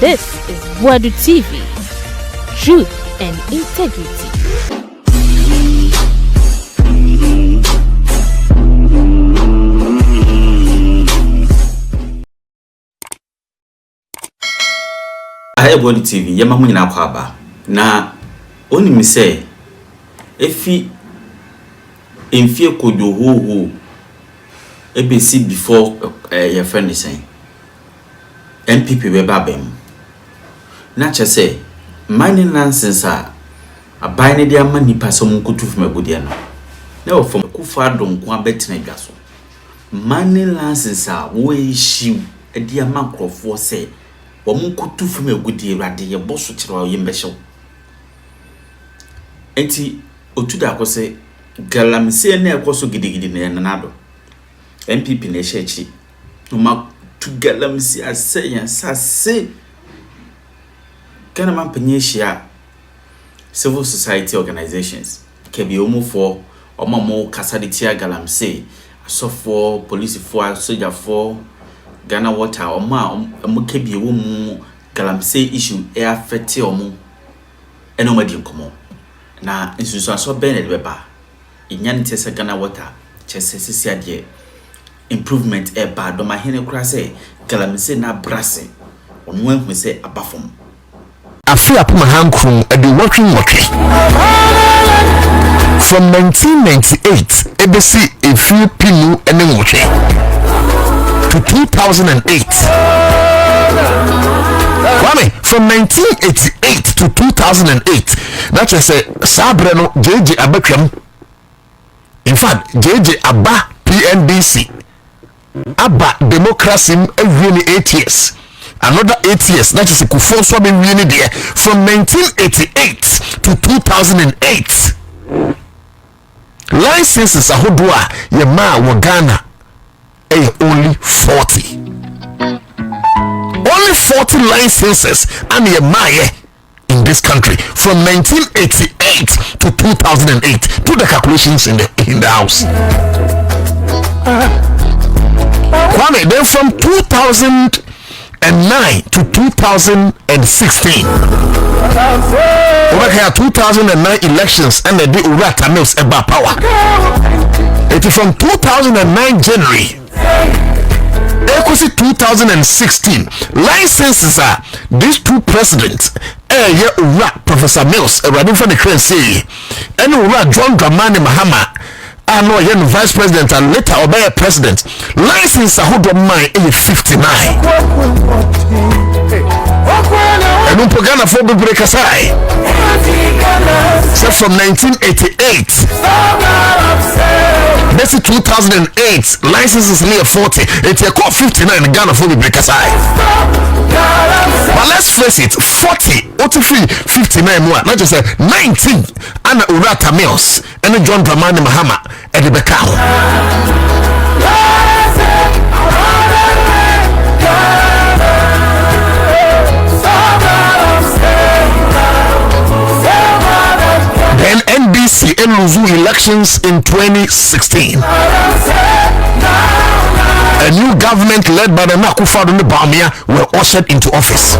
This is Boadu TV. Truth and integrity. Boadu TV, yama hunyina kwaba. Na oni mise efi enfie kodo ho ebesi before your friend is saying MPP be babem. Na che say mining nonsense abai ne dia ma nipa so munkutu fuma godie no. Na wo fom kufa donko abetina dwaso. Mining nonsense wo issue e dia ma krofo say munkutu fuma godie rade ye boso kire ye mbehyew. Enti Otu Darko say Galamsey na ekoso gidigidi na nanado. MPP na echechi. No ma to Galamsey aseyan sase. Kana mampanye hia civil society organizations kebi omo for omamo kasaditia Galamsey asofo police for soldier for Ghana water omo kebi wo mu Galamsey issue e affect omo eno madi nkomo na nsusu aso ben de beba inyane tese Ghana water chese sisi ade improvement e ba do ma hene kura se Galamsey na brase onu ahu se abafom Afia Puma Hankrum at the working working. From 1998, ABC a few Pinu and then to 2008. Kwame, from 1988 to 2008, that's just a Sabreno JJ Abakrem. In fact, JJ Abba PNDC. Abba Democracy every 8 years. Another 8 years, that is a Kufo Swabin really there from 1988 to 2008. Licenses are Hodua, Yama, Wagana, only 40. Only 40 licenses and Yama in this country from 1988 to 2008. Do the calculations in the house. Kwame, then from 2009 to 2016. Over here, 2009 elections and the Urata Mills about power. It is from 2009 January. Equity 2016 licenses are these two presidents. Professor Mills, running for the crane say, and John Dramani Mahama. I know you're vice president and later obey a president. License a hold of mine in 59. And Upagana for the break aside. So from 1988. That's 2008. License is near 40. It's a call 59 in Ghana for the break aside. But let's face it, 40, 59 more, not just 19. Anna Urata Mills and John Dramani Mahama at the Becao. Then NBC and Luzu elections in 2016. A new government led by the Nakufado and the Bamia were ushered into office.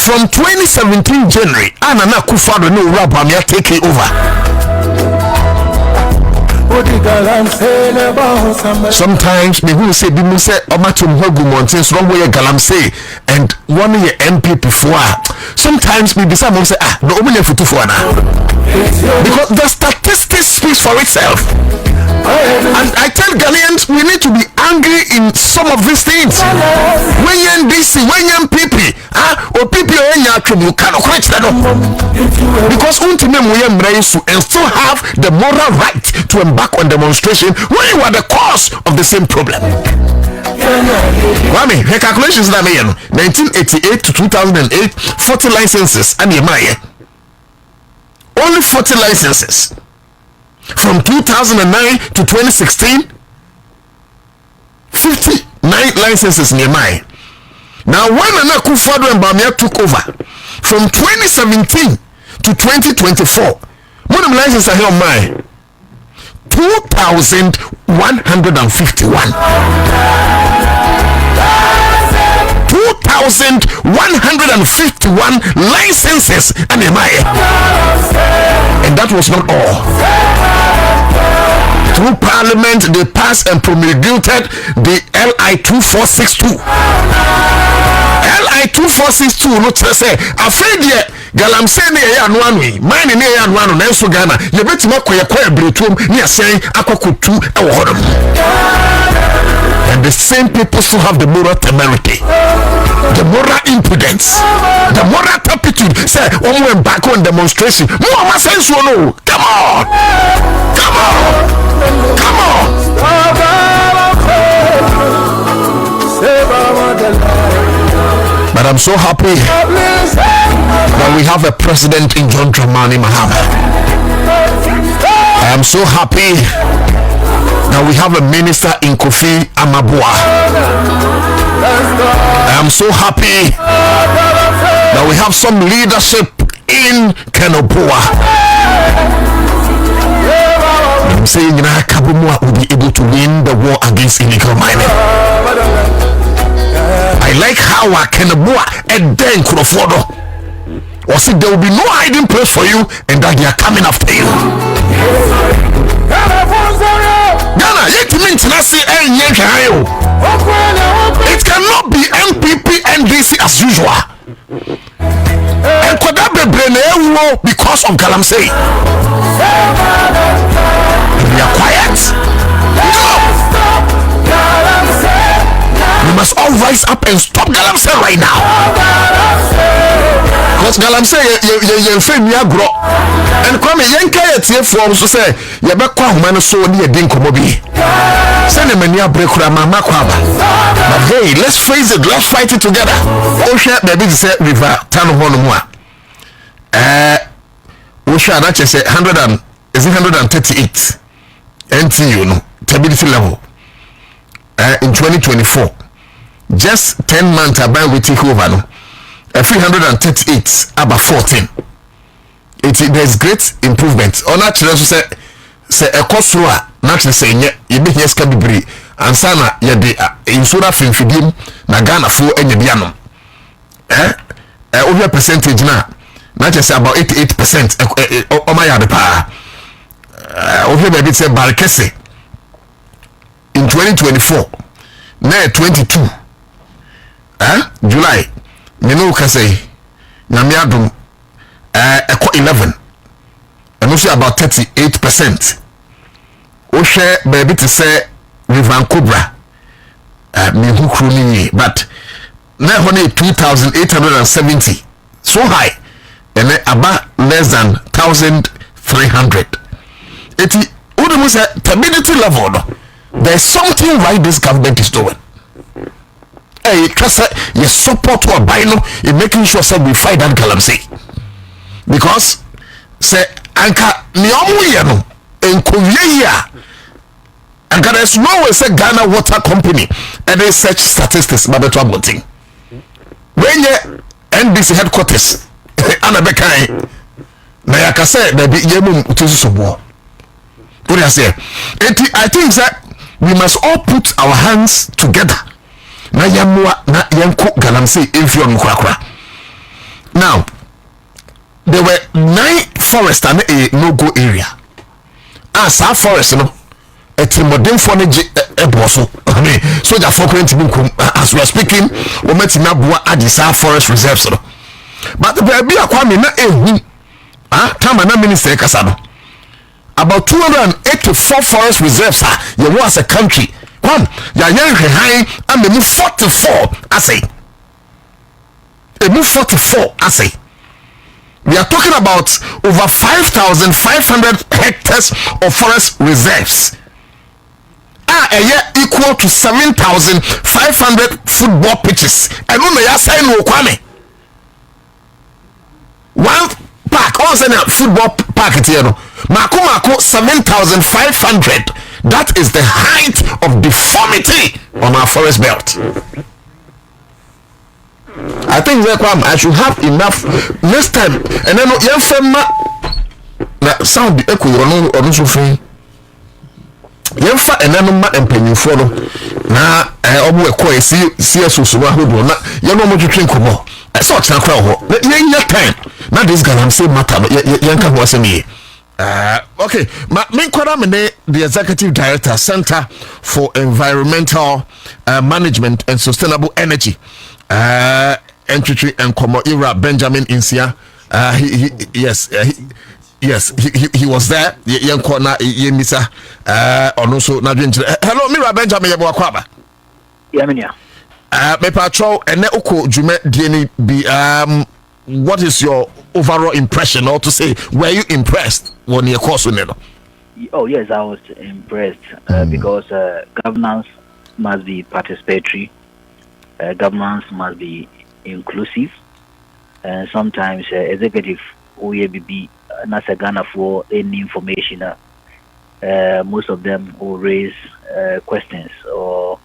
From 2017 January, Anna Nakufado and the Bamia taking over. Sometimes people say Omatum Hogu Mountains wrong way Galamsey and one year MP before. Sometimes maybe someone say no only for because the statistics speaks for itself. And I tell Ghanaians we need to be angry in some of these things. When you're DC, when you're PP, or PP you cannot quite that up. Because ultimately we are and still have the moral right to embark on demonstration when you are the cause of the same problem. Kwame, her calculations that made 1988 to 2008, 40 licenses and only 40 licenses. From 2009 to 2016, 59 licenses near mine. Now, when Nana Akufo-Addo and Bamia took over, from 2017 to 2024, what licenses are here on mine? 2,151. 1,151 licenses and that was not all. Through Parliament, they passed and promulgated the LI 2462. LI 2462 no say afraid ye Galamsey ne ya no anoi mine ne ya no ano na enso Ghana ye betima koye bretum ne asen akokotu e wo hodom. And the same people still have the moral temerity, the moral impudence, the moral turpitude. Say, when we back on demonstration, come on, come on, come on. But I'm so happy that we have a president in John Dramani Mahama. I am so happy that we have a minister in Kofi Amabua. I am so happy that we have some leadership in Kenopoa. I'm saying Kabumua will be able to win the war against illegal mining. I like how Kenopoa and then Kurofodo or see there will be no hiding place for you and that they are coming after you. Ghana, it cannot be MPP NDC as usual. And could that be because of Galamsey? We are quiet. No. We must all rise up and stop Galamsey right now. Because Galamsey, you feel me agro. And come yanka yet from so say you be kwa humano so ni edin komobi. Send them near break mama kwaba. But hey, let's face it, let's fight it together. Oh share baby say river tan hono mu a. Oh share that say 138 NTU no stability level. In 2024. Just 10 months about we take over no. 338 about 14. There's great improvement. On natural say a cost natural say you be here can be and sana ye de insura finfidim na Ghana fo enye bianom. Over percentage na natural say about 88% o my yard pa. Over baby say Barkese in 2024 na 22 July you can say Namiadum 11 and also about 38%. O share baby to say River Cobra me who crony but now only 2,870 so high and about less than 1,300. It is a stability level. There's something right this government is doing. Hey, you support to a bino in making sure that we fight that Galamsey. Because say anka niomu yeno in Korea and there's no way say Ghana Water Company and they search statistics about the trouble thing. When you NBC headquarters anabekai na yaka say baby yemu utuzu sobo. What do I say? I think that we must all put our hands together. Na yamwa na yanko Galamsey infio mkwakwa. Now, there were 9 forests and a no-go area. As our forest, no, a modern forage eboso. I mean, so the current as we are speaking, we met in Abua Adisa forest reserves. But the baby akwami na ehu. Tama na minister kasano. About 284 forest reserves you was a country. One, ya high and me 44 I say. A move 44 I say. We are talking about over 5,500 hectares of forest reserves. A year equal to 7,500 football pitches. And no ya say no kwame. One park, also a football park here. Mako 7,500. That is the height of deformity on our forest belt. I think that I should have enough next time. And then you have sound the echo or no so free. yɛmfa ɛnanom ma mpanyinfoɔ no na ɔmo ɛkɔ esi soso ahodoɔ na yɛn mo twetwe nkɔmɔ ɛsɛ ɔkyena kora hɔ na yɛnya time na this Galamsey matter no yɛnka ho asɛm yie. Okay, Minkwara Mene, the Executive Director, Center for Environmental Management and Sustainable Energy, Entry and Komo Ira Benjamin Insia. He was there. Young corner, Yemisa, also Nadrin. Hello, Mira Benjamin Yabuakwaba. Yaminia. Me patrol and Neoko Jume Dieni be what is your overall impression, or to say, were you impressed when you course with it? Oh yes, I was impressed because governance must be participatory, governance must be inclusive, and sometimes executive OEBB Nasa Ghana for any information. Most of them will raise questions or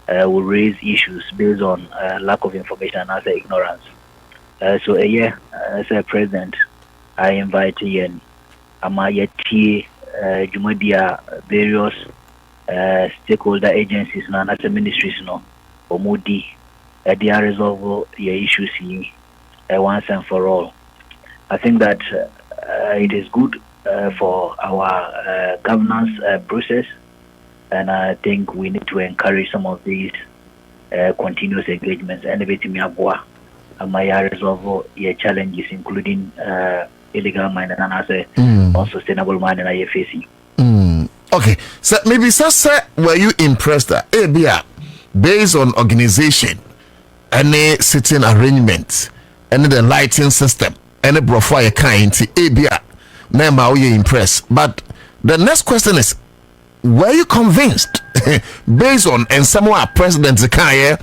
will raise issues based on lack of information and other ignorance. So as a president, I invite you Amayeti Jumadia various stakeholder agencies and other ministries or Moody they are resolve your issues once and for all. I think that it is good for our governance process, and I think we need to encourage some of these continuous engagements and everything resolve your challenges, including illegal mining and other unsustainable mining I facing. Okay, so maybe were you impressed that based on organization, any sitting arrangement, any the lighting system, any profile kind, now you impressed. But the next question is, were you convinced based on and someone President Zakaye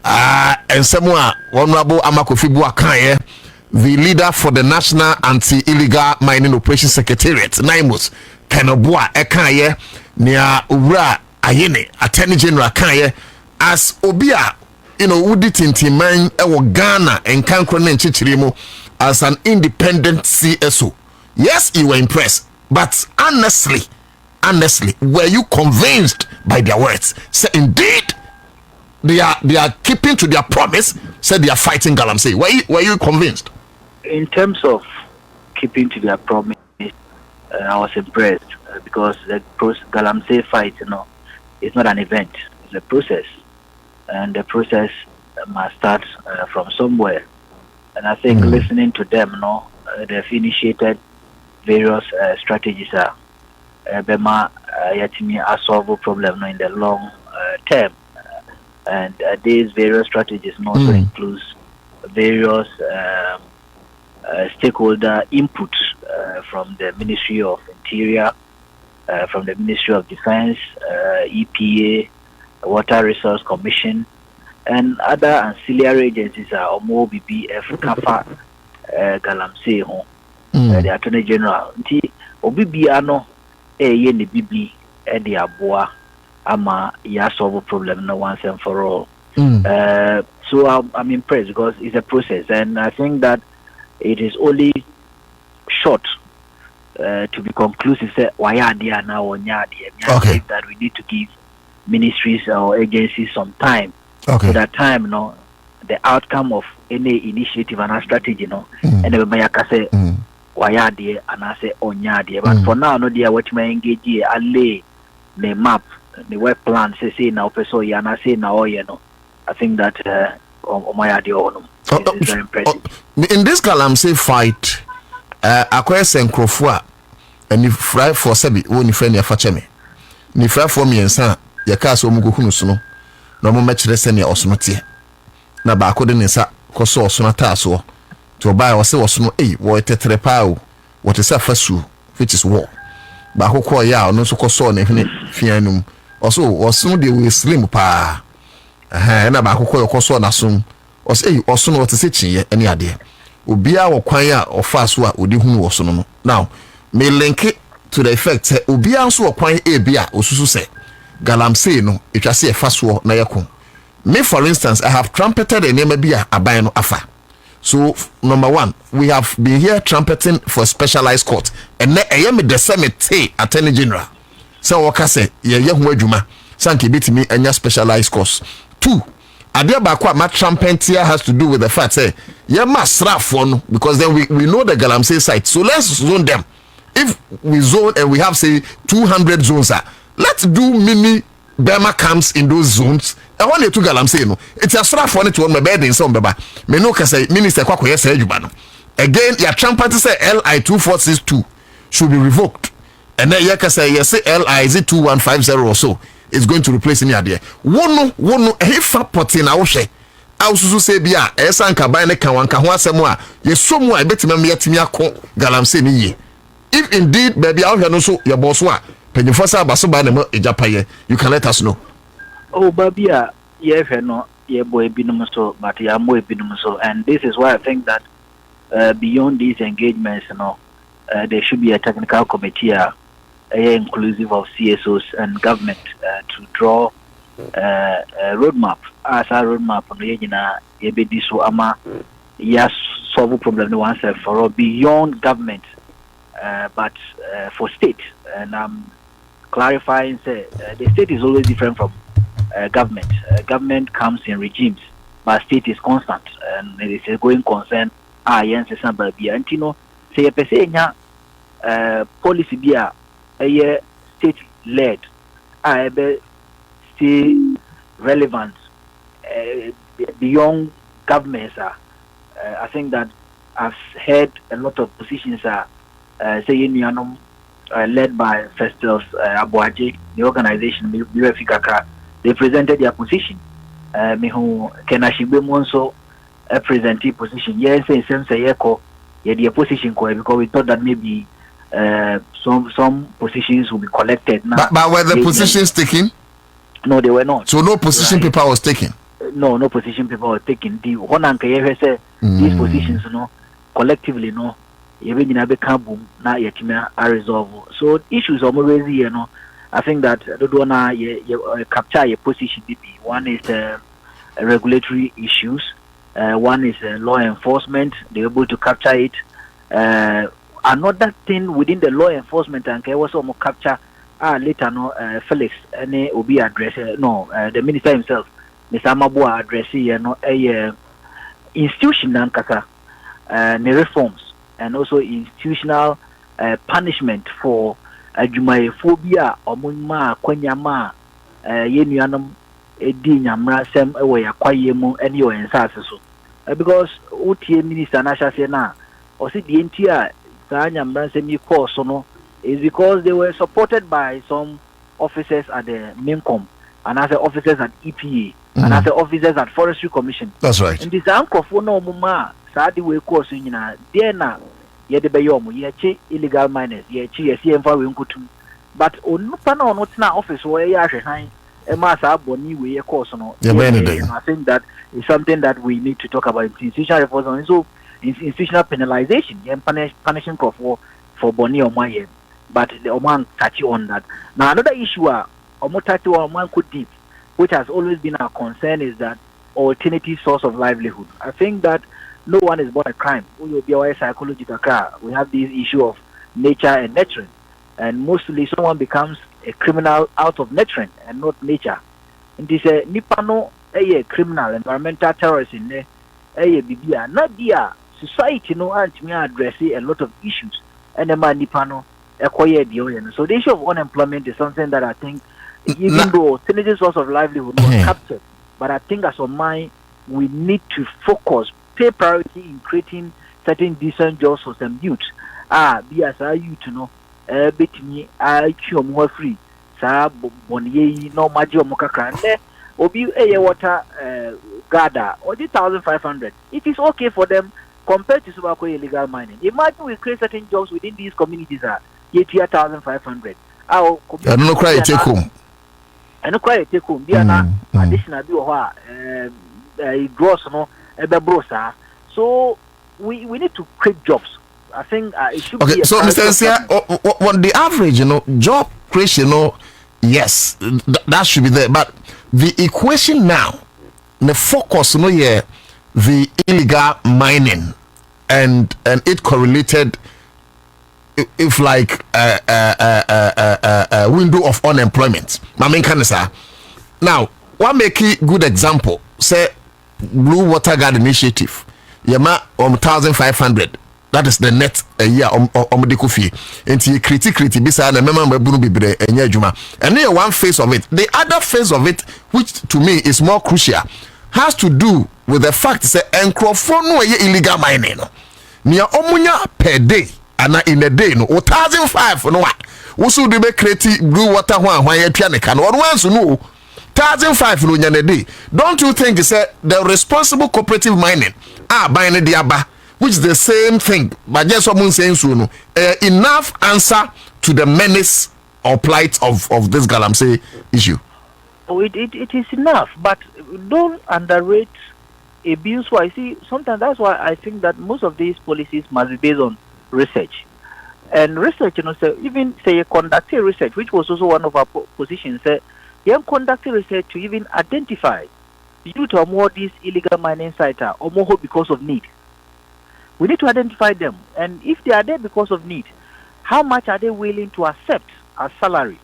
and someone Honorable Amakofi Boakye, the leader for the National Anti-Illegal Mining Operations Secretariat, Naimos Kanobua Ekaye, near Ura Ayene, Attorney General Kaye, as Obia, Udit mine ewo Ghana and Kankron and Chichirimo as an independent CSO. Yes, you were impressed, but honestly, were you convinced by their words? Say indeed, they are keeping to their promise. Said they are fighting Galamsey. Were you convinced? In terms of keeping to their promise, I was impressed because the Galamsey fight, it's not an event; it's a process, and the process must start from somewhere. And I think listening to them, they've initiated various strategies. Bema yatimi solve a problem in the long term, and these various strategies also includes various stakeholder input from the Ministry of Interior, from the Ministry of Defense, EPA, Water Resource Commission, and other ancillary agencies are BBF, CAFA, Galamsey, the Attorney General. Obibiano yen the BB the aboa ama ya solve a problem once and for all. So I'm impressed because it's a process, and I think that it is only short to be conclusive. Say why are they now or okay. That we need to give ministries or agencies some time. Okay. So that time, the outcome of any initiative and a strategy, and everybody can say why are they and I say onya. But for now, no dear what may engage here. I lay the map, the work plan. Say now, person, and I say now, I think that my idea is very impressive. In this Galamsey fight, acquire Senkrofua and you fry for Sebi, when you friend your fachemi. Ni fry for me and son, your castle Mugukunusuno, no more match the senior osmotia. Na ba according in sa, Coso sonata so to buy or say was no what a tetrepao, what is a fasu, which is war. But who call ya, no so coso and fianum, also was soon they will slim pa. And about who call your coso nasum. Or say also know what to say any idea. Ubia or choir or fast what would you who was no. Now, may link it to the effect Ubia so choir a bia or so say Galamsey no, it I say a fast war na yakun. Me for instance, I have trumpeted a name bia abayano afa. So number one, we have been here trumpeting for specialized court, and I am the same Attorney General. So wakase ye ho adwuma sanke betimi anya specialized course. 2 adia ba kwa ma trampentia has to do with the fact say ye ma srafo no, because then we know the Galamsey site, so let's zone them. If we zone and we have say 200 zones, let's do mini Burma camps in those zones. I want you to Galamsey no. It's a srafo no to on my bed in some baba. Me no ka say minister kwa ko yesa adwuma no. Again, your trampant say LI 2462 should be revoked. And then you can say yes, LI is it 2150 or so. It's going to replace any idea. Wono if potin awhwe. Awususu say bia esa nka ban ne kan wanka ho asemo a yesomu a betima me yatimi akọ Galamsey ni ye. If indeed baby awhwe no so your boss wa penifo sa baso ba na mo ejapaye, you can let us know. Oh baby a ye hwe no ye boy binum so but ya mo binum so, and this is why I think that beyond these engagements, there should be a technical committee inclusive of CSOs and government to draw a roadmap. As a roadmap, yes, solve a problem once and for all beyond government, but for state. And I'm clarifying, say the state is always different from government. Government comes in regimes, but state is constant, and it is a going concern. Yes, somebody be antino. Say a pesenya policy be a state led. I be still relevant beyond governments. I think that I've heard a lot of positions say led by Festus Boadu, the organization they presented their position. Me who Kenashibe Monso presenting position. Yes, same say echo. Yeah, the position because we thought that maybe some positions will be collected now. But were the positions taken? No, they were not. So no position paper was taken. No position paper was taken. The one anke say these positions, collectively, even in a boom now yetima are resolved. So issues are always here, I think that the donor capture your position. One is regulatory issues. One is law enforcement. They're able to capture it. Another thing within the law enforcement and also more capture later Felix and will be addressed. The minister himself, Mr. Amabua addressing a institutional reforms and also institutional punishment for jumaphobia or munma kwanyama yenuanum edi nyamra sem ewo yakwaye mu ene yo ensase so because utie minister na hye na o se die ntia sa nyamra sem yi course no is because they were supported by some officers at the MINCOM and other officers at EPA and other officers at Forestry Commission. That's right. And this ankofo no muma sa de we course nyina de na ye de beyomo ye che illegal miners ye che ye emfa we nkutum but onupa na ono tena office wo ye ahwehan I think that is something that we need to talk about. Institutional reforms and so institutional penalization and punishing for Boni or Maye. But the Oman touch on that. Now another issue touch on Oman could deep, which has always been our concern, is that alternative source of livelihood. I think that no one is born a crime. We will be our psychological car. We have this issue of nature and nurturing. And mostly someone becomes a criminal out of nurturing and not nature. And this Nipano a criminal environmental terrorist in there bibia not dia society and me address a lot of issues and the man Nipano acquire the. So the issue of unemployment is something that I think even though alternative source of livelihood was captured, but I think as of mine we need to focus, pay priority in creating certain decent jobs for some youth. Be as a youth betimi IQ more free sa bonye no maji omukakra nde obi water gather or 1,500. It is okay for them compared to Subako illegal mining. Imagine we create certain jobs within these communities yet 1,500. I don't know quite take home. I know quite take home. Be an additional gross brosa. So we need to create jobs. I think it should be. So, Mr. Nsia, on the average, job creation, yes, that should be there. But the equation now, the focus, the illegal mining and it correlated if like a window of unemployment. Mamen kanisa. Now, one make a good example. Say Blue Water Guard Initiative. Yema 1,500. That is the net a year omediko fee. Enti criti bisa na mema mbunu bibre enye adwuma. And then one phase of it. The other phase of it, which to me is more crucial, has to do with the fact say enkrofo no illegal mining no. Nia omunya per day ana in a day no 1,500 no wa. Wo so de be create Blue Water ho ahwan ya tua ne ka no. One once no 1,500 no nya na day. Don't you think say the responsible cooperative mining buying the aba, which is the same thing, but just someone saying so no enough answer to the menace or plight of this Galamsey issue? Oh, it is enough, but don't underrate abuse. Why? See, sometimes that's why I think that most of these policies must be based on research. And research, even say conducting research, which was also one of our positions, you conducting research to even identify due to more these illegal mining sites or more because of need. We need to identify them, and if they are there because of need, how much are they willing to accept as salary,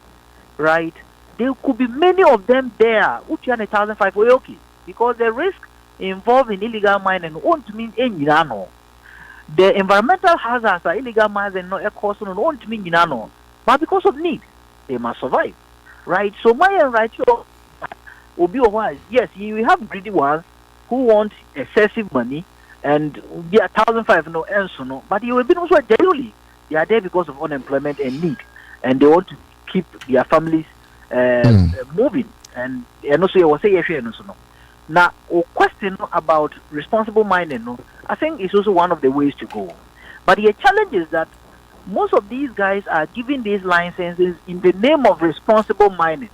right? There could be many of them there who earn 1,500 okay, because the risk involved in illegal mining won't mean any no. The environmental hazards are illegal mines and not a cost won't mean no, but because of need, they must survive, right? So my right will be wise. Yes, you have greedy ones who want excessive money and be 1,500 no answer no, but you will be also generally they are there because of unemployment and need, and they want to keep their families moving, and also you will say yes no. Now, a question about responsible mining, no, I think is also one of the ways to go. But the challenge is that most of these guys are giving these licenses in the name of responsible mining,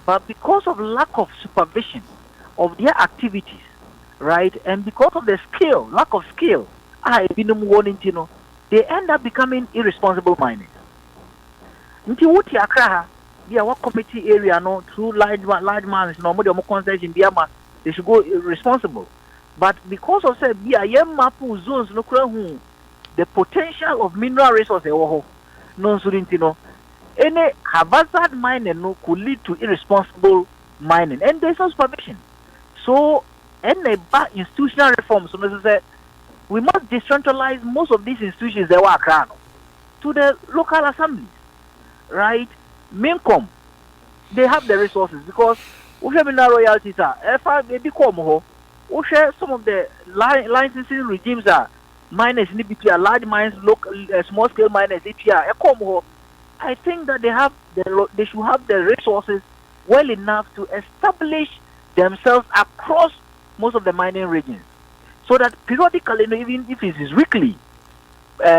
but because of lack of supervision of their activities, right, and because of the lack of skill, they end up becoming irresponsible mining. What committee area no through large mines no more concession they should go irresponsible, but because of say map zones no the potential of mineral resources no any hazard mining no could lead to irresponsible mining, and there's no supervision. So any bad institutional reforms, so we must decentralize most of these institutions that were to the local assemblies, right? Mincom, they have the resources because mineral royalties are some of the licensing regimes are miners in the large mines, local small scale miners. I think that they should have the resources well enough to establish themselves across most of the mining regions, so that periodically, even if it is weekly,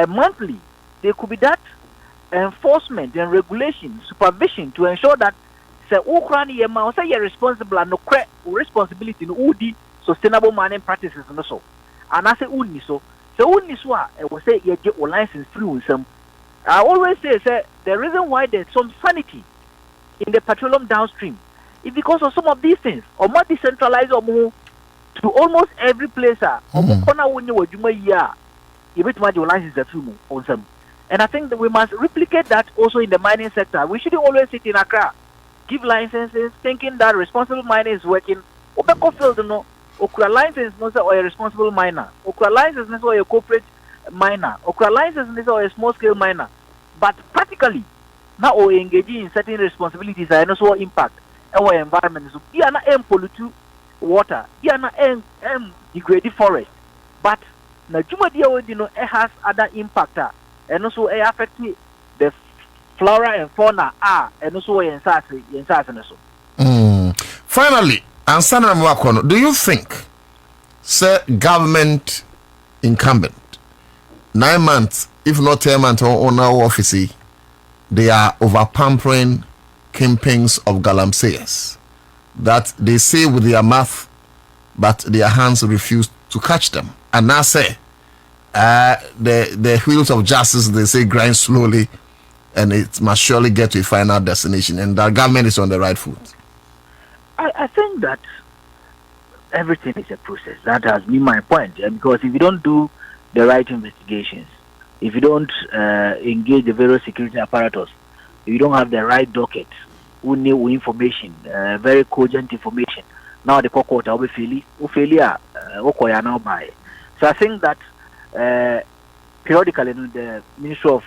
monthly, there could be that enforcement and regulation, supervision to ensure that you're responsible and no responsibility no sustainable mining practices and so. And I say so I will say you get your license through some. I always say the reason why there's some sanity in the petroleum downstream is because of some of these things, or more decentralized or more to almost every place or more corner when you were you bet your license through on some. And I think that we must replicate that also in the mining sector. We shouldn't always sit in Accra, give licenses, thinking that responsible mining is working. Obeko field no, okura license no say or a responsible miner. Okura license no say a corporate miner. Okura license no say or a small scale miner. But practically, now we engaging in certain responsibilities and also impact our environment. So you are not pollute water, you are not degrade forest. But na juma dia it has other impact and also affect the flora and fauna and also Finally, Ansana Mwakono, do you think, sir, government incumbent 9 months, if not 10 months on our office, they are over pampering kingpins of Galamseyers that they say with their mouth, but their hands refuse to catch them? And now say, the wheels of justice, they say, grind slowly, and it must surely get to a final destination, and the government is on the right foot. I think that everything is a process. That has been my point. Because if you don't do the right investigations, if you don't engage the various security apparatus, if you don't have the right docket, who need information, very cogent information. Now the court will be failure, now by. So I think that periodically the Ministry of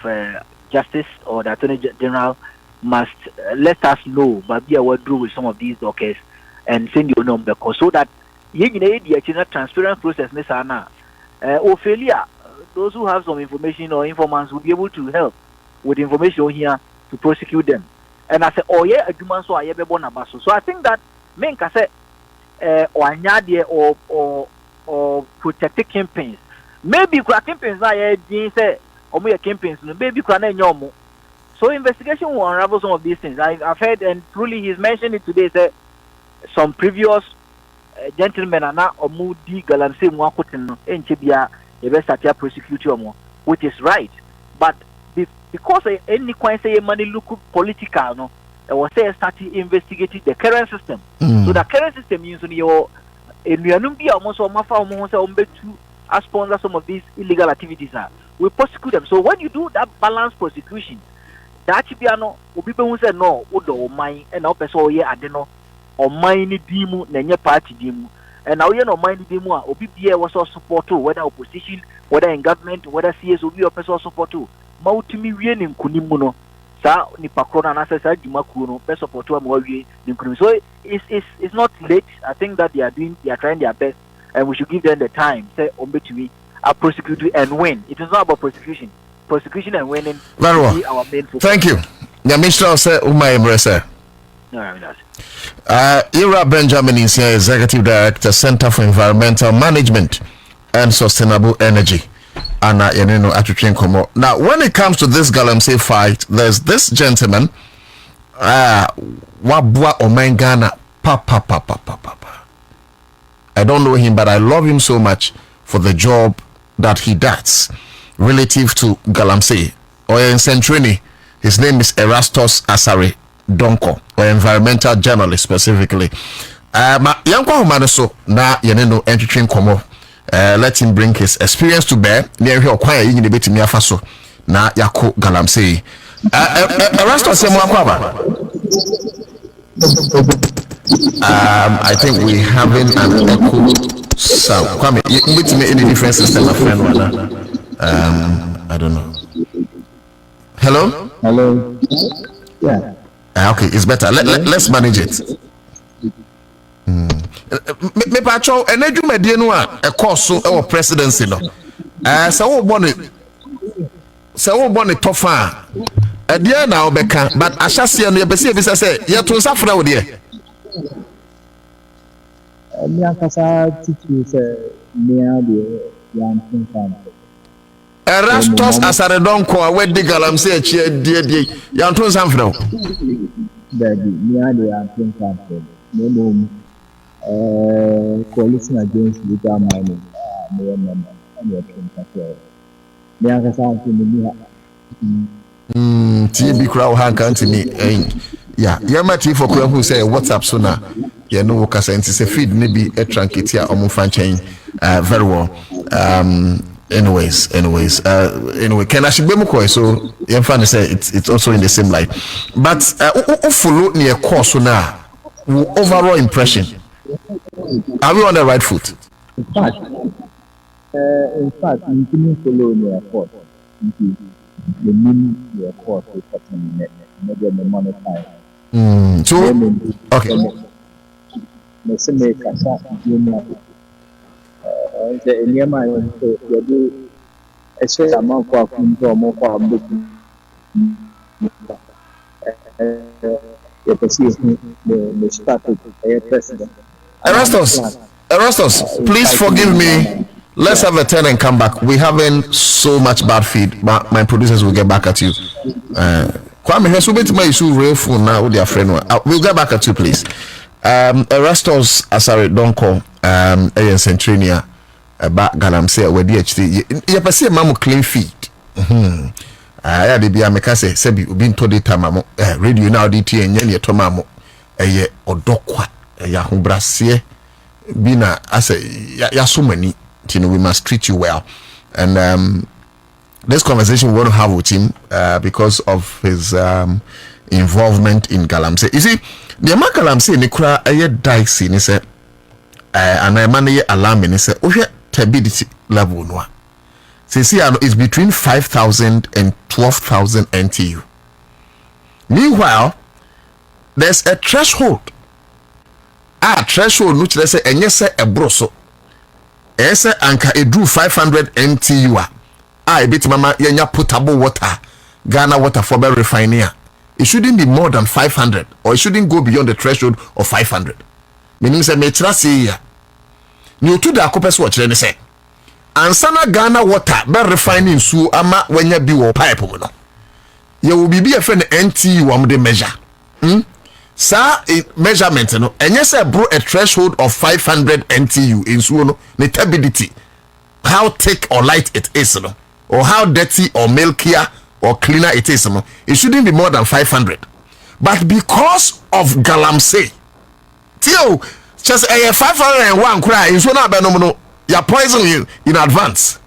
Justice or the Attorney General must let us know, but be aware with some of these dockets and send your number so that the transparent process failure. Those who have some information or informants will be able to help with information here to prosecute them. And I say, oh yeah, so I so I think that men can say or protect campaigns. Maybe campaigns are say or more campaigns, maybe so investigation will unravel some of these things. I've heard, and truly he's mentioned it today, say some previous gentlemen are now or moody Galamsey Mwakotin in Chibia, which is right. But because any coin say money look political, no, I was say starting investigating the current system. So the current system means your almost to sponsor some of these illegal activities. We prosecute them. So when you do that balanced prosecution, that should be people who say no, or mine and up so yeah, I don't know, or mine dimu, nenye party dimu. And now you know mind the more OBBA was also support too, whether opposition, whether in government, whether CSOB or personal support too. Mautimi in Kunimuno, Sa Nipakrona and Assessor Jumakuno, best support to a so it's not late. I think that they are trying their best and we should give them the time. Say Ombetumi are prosecute and win. It is not about prosecution. Prosecution and winning. Very well. Our main focus. Thank you. Yamisha say Umay Emrese. Ira Benjamin is here, Executive Director, Center for Environmental Management and Sustainable Energy. And now, when it comes to this Galamsey fight, there's this gentleman, Wabua Omengana, Papa. I don't know him, but I love him so much for the job that he does relative to Galamsey. Or in Centrini, his name is Erastus Asare Donko, or environmental journalist specifically. Yanko Humanaso, na yeneno entertain komo. Let him bring his experience to bear. Near here, quiet in the bit in Yafaso. Na Yako Galamsey. Erastus Semwakwaba. I think we having an echo sound. Kwame, you meet me in a different system, my friend. I don't know. Hello. Yeah. Okay, it's better. Let's manage it. Me patrol and I do my dear a course so our presidency no. So one top far. A dear now Becca, but I shall see on your best say, you're to suffer out there. Erastus Asaredonko, where the Galamsey cheer, dear, young to Sanfro. Coalition against legal mining, TB crowd hand to me. Yeah, Yamati for who say WhatsApp sooner. Yeah, no worker saying it's a feed, maybe a truncatia or more chain. Very well. Anyways, anyway, can I should be more so you're fun to say it's also in the same light. But follow near course now. Overall impression. Are we on the right foot? In fact, you can follow near course. The mean near course is happening maybe the monetize. So okay. The Enema do a certain amount of more the started president. Erastus, please forgive me. Let's have a turn and come back. We're having so much bad feed. My producers will get back at you. Kwame has been to my issue real phone now with their friend. We'll get back at you, please. Erastus Asare Donko, AN Centrania, about Galamsey, where DHD. You perceive Mamu clean feed. I had to be a mecase, Sebi, been told it time, radio now, DT, and Yenny Tomamo, a ye or Dokwa, a Yahoo Brassier, Bina, I say, ya so many, we must treat you well. And this conversation we want to have with him because of his involvement in Galamsey. You see, the man Galamsey ni kura aye dicey ni say and a man alarm ni say ohwe turbidity level no. See, it's between 5,000 and 12,000 NTU. Meanwhile, there's a threshold. Threshold which they say and yes a broso. Ese anka edu 500 NTU. Bit mama yenya potable water, Ghana water for be refining. It shouldn't be more than 500 or it shouldn't go beyond the threshold of 500. Meaning say me trust here. Ni Otu Darko pese what they say. Ansana Ghana water be refining su ama wenya bi wo pipe mo no. Ye will be a friend NTU am the measure. Sa measurement no enye say bro a threshold of 500 NTU in su no the turbidity. How thick or light it is no, or how dirty or milkier or cleaner it is no. It shouldn't be more than 500. But because of Galamsey, till just a 501 cry in so na be no you poison you in advance.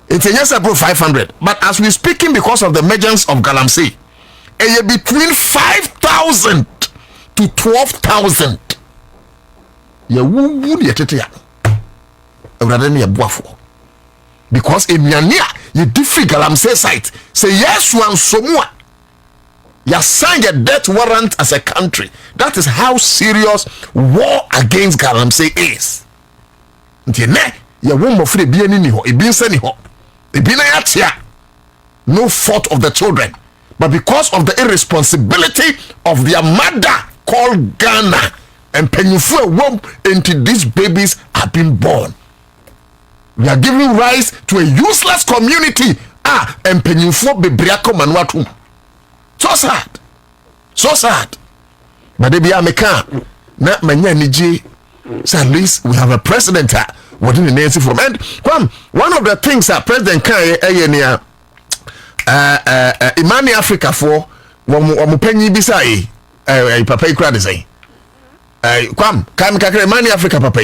It's a yes above 500. But as we're speaking, because of the emergence of Galamsey, between 5,000 to 12,000. You would yet rather than your buffalo. Because in Yania, you defeat Galamsey site. Say yes, one so more. You signed a death warrant as a country. That is how serious war against Galamsey is. You won't free be any ho, it be any ho. It be no fault of the children, but because of the irresponsibility of their mother called Ghana, and painful womb into these babies have been born. We are giving rise to a useless community. And painful bebriako manuatum. So sad. So sad. But they be American. Not many energy. So at least we have a president within the nation from. And one of the things that President Kanye Imani Africa for wamupenyi bisai papa ikura de say kakre Imani Africa papa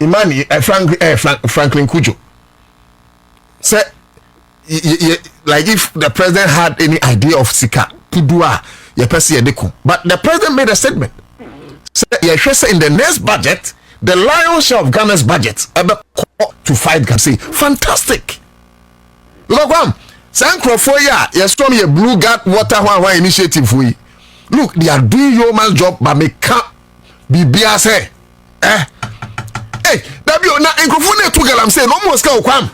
Imani Franklin Kujo say like if the president had any idea of sika pudua ye pese yedeko, but the president made a statement say in the next budget the lion's share of Ghana's budget to fight Galamsey. Fantastic. Look, Sankrofoya, yes, from your blue gut water initiative. Look, they are doing your man's job, but me can't be say. Hey, that be na Nkrofone to Galamsey no more ska kwam.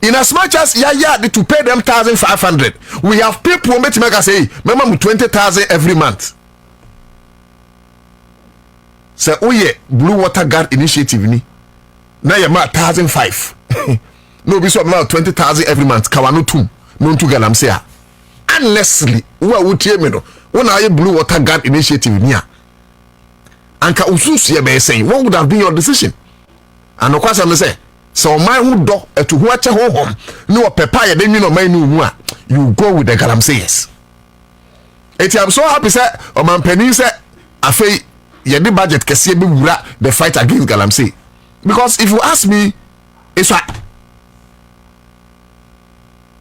In as much as need to pay them 1,500, we have people who make say, remember 20,000 every month. Say, oh yeah, Blue Water Guard Initiative ni. Now you're 1,500. No, be so about 20,000 every month. Kawanu tum, no to Galamsey. Honestly, who would hear me no? When I Blue Water Guard Initiative niya, Anka usus ye be saying, what would have been your decision? And of course I'm say, so my who do to who acha home, no pepper then you know my new one. You go with the Galamseyers. I'm so happy say, or man penny say, afe ye the budget kesiye be wura the fight against Galamsey. Because if you ask me, it's what.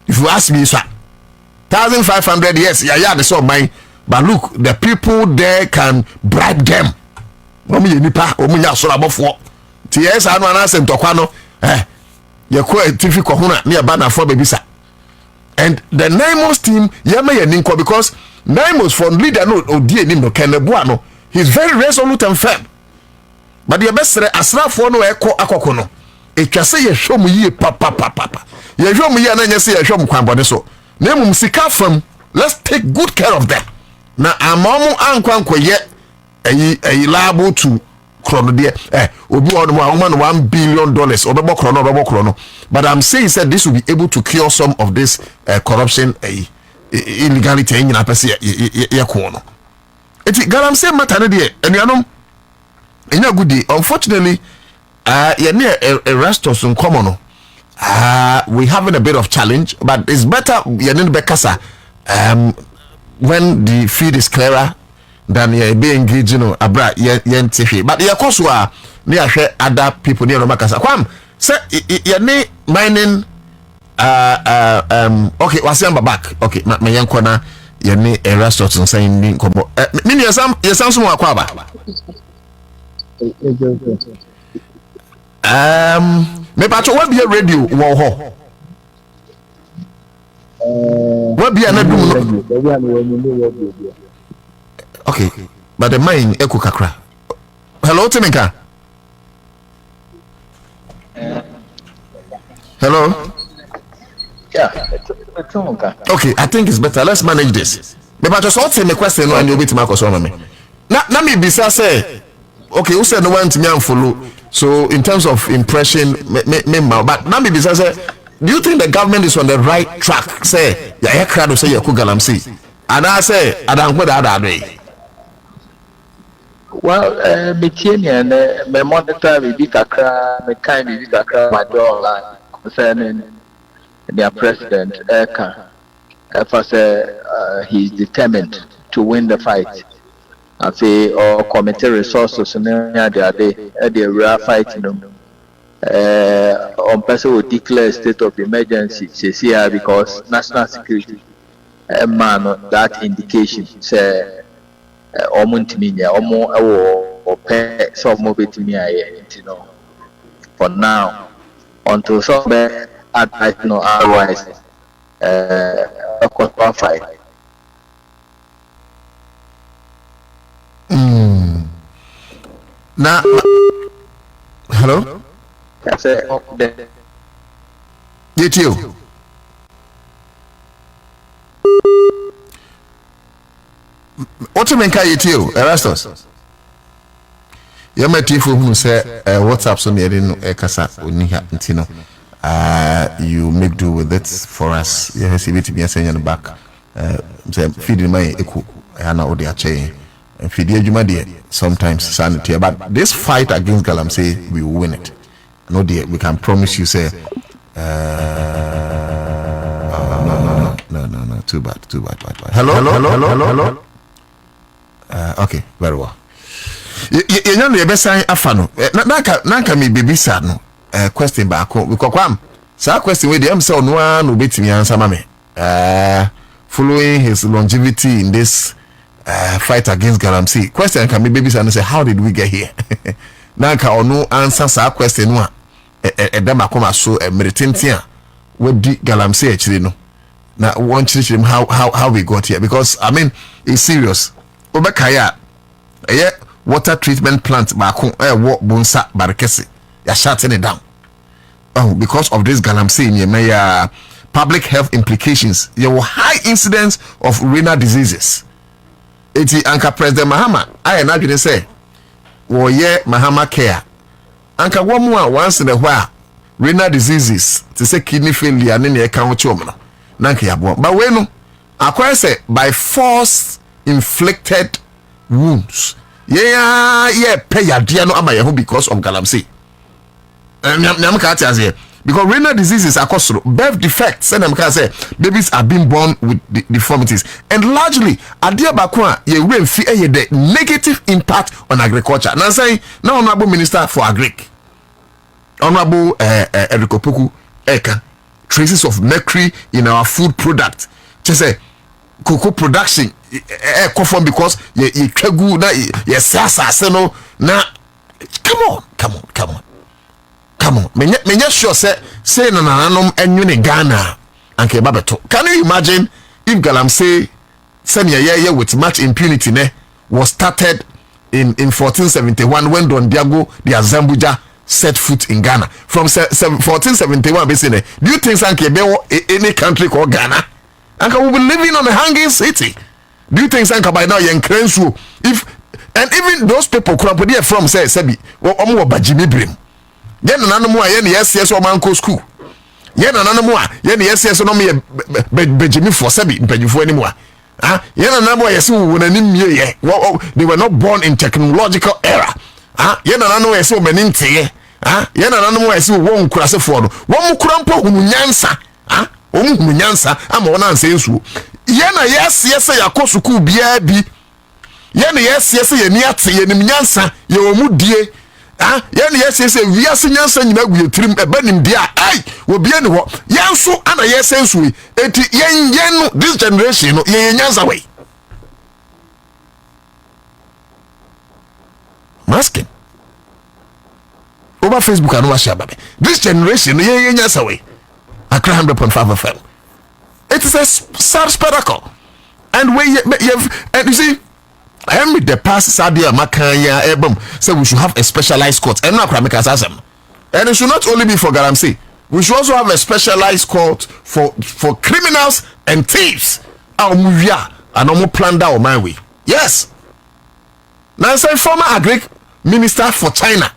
If you ask me, 1,500, yes, they saw mine. But look, the people there can bribe them. Yes, I know answer to you quite difficult near Banner for Babisa. And the Naimos team, Yama because Naimos from leader no Odienimo Kenebuano, he's very resolute and firm. But the best asra for no echo akokono. It can say show me papa. You show me and say show me kwambode so. Name sika from. Let's take good care of them. Na amomo ankwanko ye a liable to chrono there. Obi on $1 billion obebo chrono. But I'm saying said this will be able to cure some of this corruption illegality in na pese ye kono. Eti Galamsey matter there and you know in a good day. Unfortunately, near a restaurant in common. We having a bit of challenge, but it's better when the feed is clearer than be engaged, abra TV. But of course, near other people near Makasa. Say you mining okay, what's your back? Okay, my young corner, you need a restaurant and saying mini some more kwaba. Me pacho what be a radio wo ho. What be another okay, but the mine echo kakra. Hello, Timika. Hello. Yeah, it's okay, I think it's better. Let's manage this. But just answer my question and you'll be to my question. Now me bisa say, okay, who said no one to me and follow? So in terms of impression, but now me bisa say, do you think the government is on the right track? Say, yeah, crowd say you Galamsey, and I say, I don't go that way. Well, me and me monitor me big akra, me kind me big akra my door line concerning their president Eka. For say he's determined to win the fight. I say or committee resources and the real fighting them. On person will declare state of emergency, say because national security man that indication say omuntiminya or pay some mobility for now until some advice no otherwise a court fight. Now hello? I say up there. You what you mean you Erastus? You met you who say WhatsApp so near in Casa Uniha Intino. You make do with it for us. Yes, you be saying in the back. Feeding my echo, Hana Odia Che, and feed you, dear, sometimes sanity. But this fight against Galamsey, we will win it. No, dear, we can promise you, say, no, too bad. Hello. Okay, very well. You know the best sign afano. Nanka me baby sad no. Question back because kwam. Sa question we dem say no one no betimi answer mame. Following his longevity in this fight against Galamsey. Question can me baby sad and say how did we get here? Nanka ono answer sa question no dem akoma so meritintia we di Galamsey actually no. Now one teach him how we got here because I mean it's serious. Obekaya water treatment plant back what bonsa barkesi you're shutting it down because of this Galamsey in your public health implications. There were high incidence of renal diseases. Eti anka President Mahama I na dwene say wo ye Mahama care anka wo once in a while renal diseases to say kidney failure ne na eka ho chom no nanka yabo but we no akwa say by force inflicted wounds pay ya dear no ama yeho because of Galamsey because renal diseases are caused birth defects and say babies are being born with deformities and largely adia bakwa ye we fi the negative impact on agriculture now say now honorable minister for agric honorable Erikopoku Eka traces of mercury in our food product just say cocoa production confirm because ye twegu na ye sasa no na come on menya sure say na nanom enwene Ghana anke babeto. Can you imagine if Galamsey senior year with much impunity was started in 1471 when Don Diago the Azambuja set foot in Ghana from 1471 basically. Do you think anke be any country called Ghana and we will be living on a hanging city? Do you think Sanka by now yen krensu if and even those people crop from say sebi omo bajimi brim yen nanamu a yen yes o manko school yen nanamu a yen yes no me bajimi for sebi mpanyifo animu a yen nanamu a yes wo nanim ye they were not born in technological era yen nanamu yes o manin teye yen nanamu a yes wo nkurasefo no wo mkurampo humunyansa humunyansa ama wona anse nsuo yena yes yakosuku bia bi yena yes yeni ate yenim nyansa ye omudie ah yes we are senior nyina gu yetrim ebanim dia ai obi ani ho yenso ana yesenso eti yen no this generation no yen nyanza we masking over Facebook and over share baby this generation no yen nyanza we Accra 100.5 FM it is a sad spectacle and and you see the past Sadia Makanya Ebom said we should have a specialized court. And it should not only be for Galamsey. We should also have a specialized court for criminals and thieves. Our movia and no more planned out my way. Yes. Now say former agri minister for China.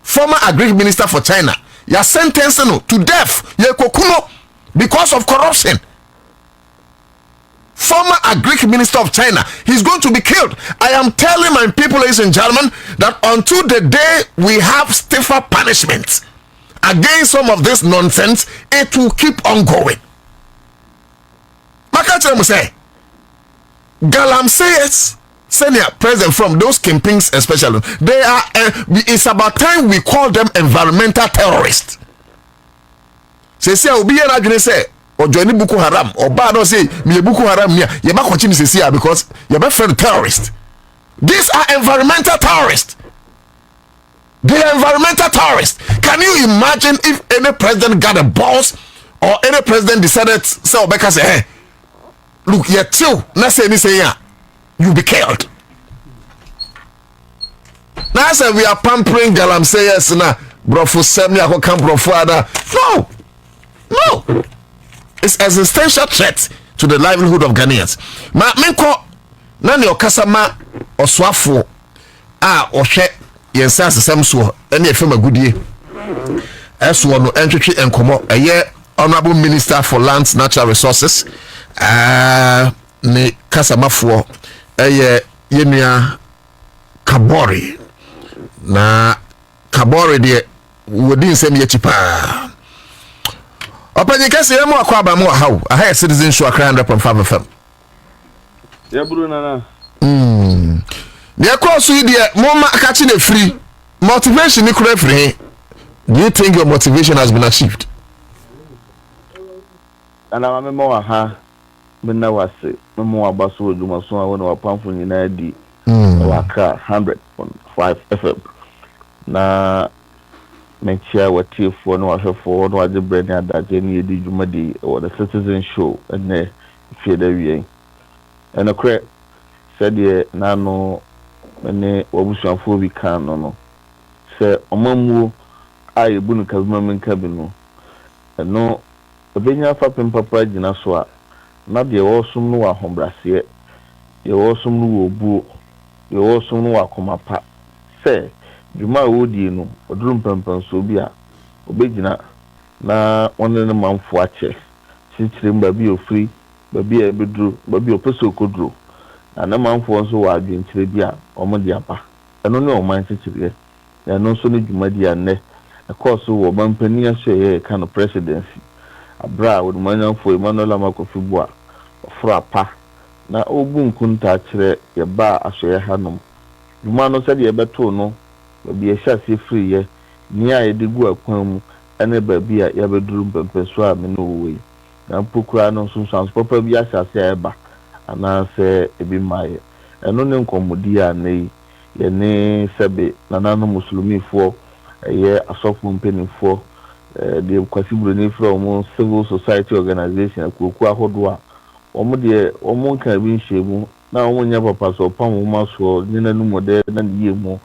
Former agri minister for China. You sentenced to death. You kokuno because of corruption. Former agri minister of China, he's going to be killed. I am telling my people, ladies and gentlemen, that until the day we have stiffer punishment against some of this nonsense, it will keep on going. Makacha say, Galamsey senior president from those kingpins especially, they are. It's about time we call them environmental terrorists. Say, Obi and say. Or joining Boko Haram or Boadu say me Boko Haram here you back watching this here because you're my friend terrorist. These are environmental terrorists. They are environmental terrorists. Can you imagine if any president got a boss or any president decided say Obeka say hey look you're too not say anything here you'll be killed. Now I say we are pampering Galamsey yes na bro for semi I can bro for no it's existential threat to the livelihood of Ghanaians. Ma menko nani okasama oswafo a ohwe yensa asesem so ene efema gudie eso no entwetwe enkomo eye honorable minister for lands natural resources ne kasamafo eye yemia Kabori na Kabori de wodi nsem ye chipa Open kese yemu akwaba mu hawo aha citizen show Accra 100.5 FM. Ya buru nana. The course we dey mama catching a free motivation ni kure free. Do you think your motivation has been achieved? Ana mama mo aha benna wase mo abaso oduma so awon wa pamfo nyina di wa Accra 100.5 FM. Na mentia watiefo no ahwefo no age brand adaje ne yedi dwumadi or the citizen show and fie da wie and okre said ye nano ne obusuafo bi kan no se omamuo ayebu no kabima menka bi no no obenya fa pempapa gina so a na de wosum no wa hombrase ye wosum no wo buo ye wosum no wa komapa se Juma wodi no odrum pampan so bi a obegina na wonne ne manfo ache chichire mba bi ofri ba bi e bedru ba bi opeso kodro na manfo so wa adwenchire bi a omode apa eno ne o man chichire ya no so ne juma di anne e course wo mampani ahye ka no presidency abra wo manfo Emmanuel Amakofibu a ofra apa na obu nkunta kire ye ba ahye hanom juma no se de ye beto no be a chassis free ye near the go akwan ene ba bia ya beduru mpempeso a me no we na pokura no so sans papa bi asase eba ana se ebi maye eno ne nkomodi a nei ye ne sebe nanano muslimifo ye asofo mpenifo de kwasiburo ne from civil society organization akuku ahodo a omo de omo nka bi nhemu na omo nya papa so pam mo so nyina no mode na ye mu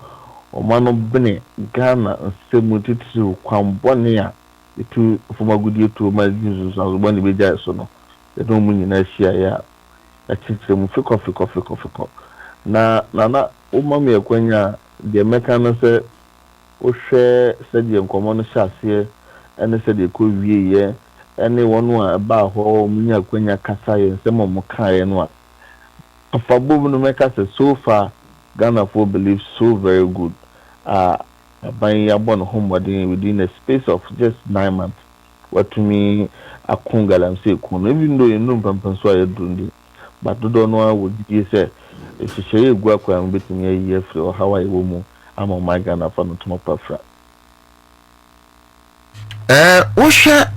omano bene Ghana nsemu titiri kwambone a etu fomagudi etu ma Jesus so bone beja so no edo mu nyina hia ya achichire mu fiko na umami ekwanya de meka no se o hwe se de nkomo no hyase ene se de ko wie ye ene wonu a ba ho mu nya ekwanya kasa ye nsemo mu kae no a afabu no meka se so far Ghana for believe so very good. Buying a bon home within a space of just 9 months. What to me, a Galamsey, even though you know Pampansoy Dundi, but don't know what you say. If you share work when between a year for how I will I'm on my Ghana for no tomorrow. What share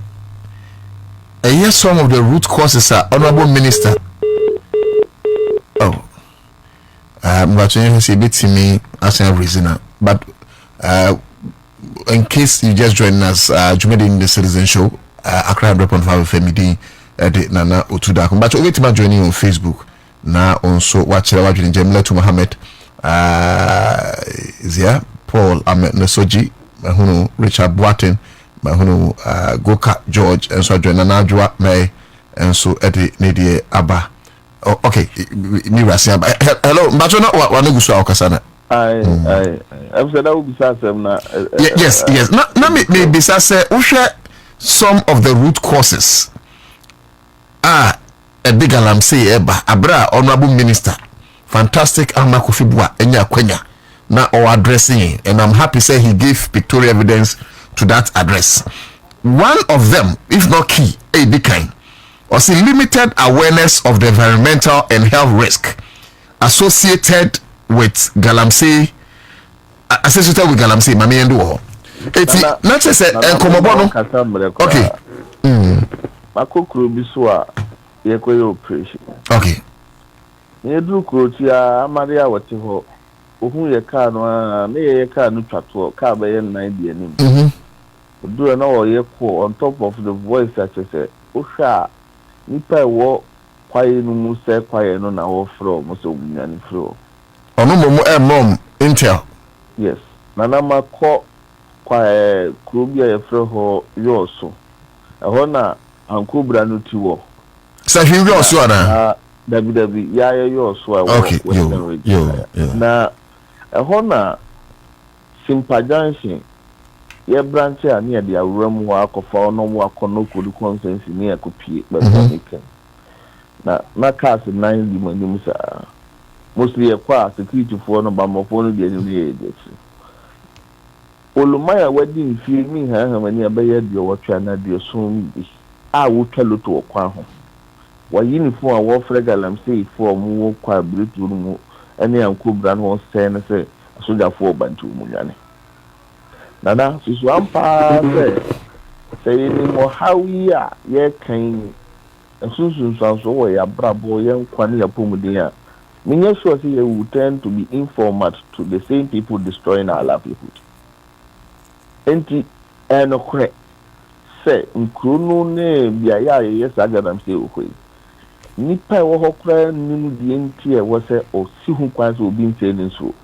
yes, some of the root causes are honorable minister. Oh, but you see, bit to me as a reason, but in case you just join us, Jumedi in the Citizen Show, Accra 100.5 FM, Nana Otu Darko. But you wait to joining on Facebook. Now also watch the watching Jamila to Mohammed, Zia Paul Ahmed Nesoji, Mahuno Richard Boatin, Mahuno Goka George, and so join Nanajua May, and so Eddie Nedie Abba. Oh, okay, me Rasia. Hello, Majona, what no go Kasana. I'm saying that would be sad. Yes. Now me be say we share some of the root causes. A big Galamsey eba abra honorable minister fantastic Amakufibwa enya kwenya na or addressing, and I'm happy say he gave pictorial evidence to that address. One of them, if not key, a big kind, was a limited awareness of the environmental and health risk associated with Galamsey, Mami Endo. It's not just a Komobono. Okay. Mako Krubiswa, Yako operation. Okay. Nedu Krotia, Maria Watiho, who ye can, may a car no trato, car by 90 and do an hour yeko on top of the voice such as a Usha, Nipa walk quiet no muse quiet on our floor, Musso Yan floor. Mom, Intel. Yes, Nanama call quiet Krubia Fro Yoso. A honor. Uncle Branu Tiwo. So he was one. WW, yeah, yours. Okay, yo. Now, a honor sympathizing. Your branch are near the room work of our no work on no good conscience near copy, but now, my cast 9 demons are mostly a class security for no bomb of one of the agency. Olumaya wedding feel me, how many obey your channel, dear soon be. I will tell you to a quaho. Why uniform a warfare Galamsey for more quiet blue any uncle brand was saying, say, a soldier for Bantu Muyani. Nana, she's one part say any more how we are, ye came, and soon sounds over a brabo young Quania Pumudia. Many sure he will tend to be informed to the same people destroying our livelihood. Enti and correct. Say, Nkruno ne biaya yes Galamsey okwe. Nipa wo hokra nim die ntia wo se o si hu kwan so obi ntene so.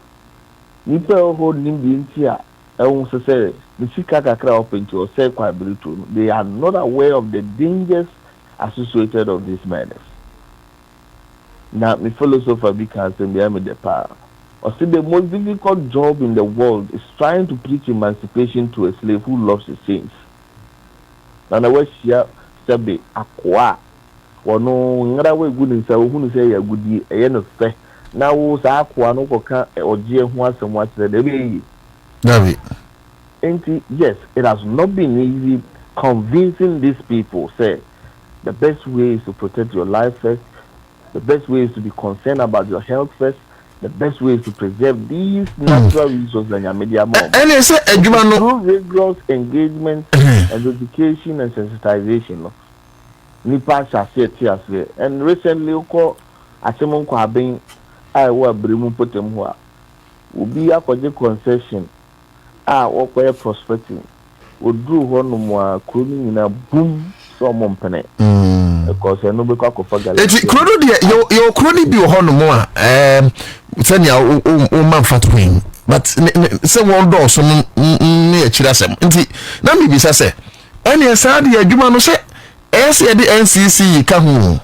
Nipa wo nim die ntia ehun se the sika kakra open to say kwa bruto. They are not aware of the dangers associated of this madness. Now, my philosopher because be am the power. Or see the most difficult job in the world is trying to preach emancipation to a slave who loves his saints. Nana washia sebe akwa wono ngara we good nsa ohunu say ya gudi eye no fe na wo sa akwa no koka oje hu asem atere de be David. Yes, it has not been easy convincing these people say the best way is to protect your life first, the best way is to be concerned about your health first, the best way is to preserve these natural resources in your media more. And they say through rigorous engagement and education and sensitization. No? Nipa shall say tears there. And recently, Asemon Kwabin, I were Brimu Potemua. Will be a project concession. What we're prospecting. Would do one more crooning in a boom, some penny. Because I know because of it's crony, your crony be a honor more. Send your man fatwing. But say one door so near Chirasem. Now maybe say, any aside your Jumano say, as the NCC Kahu.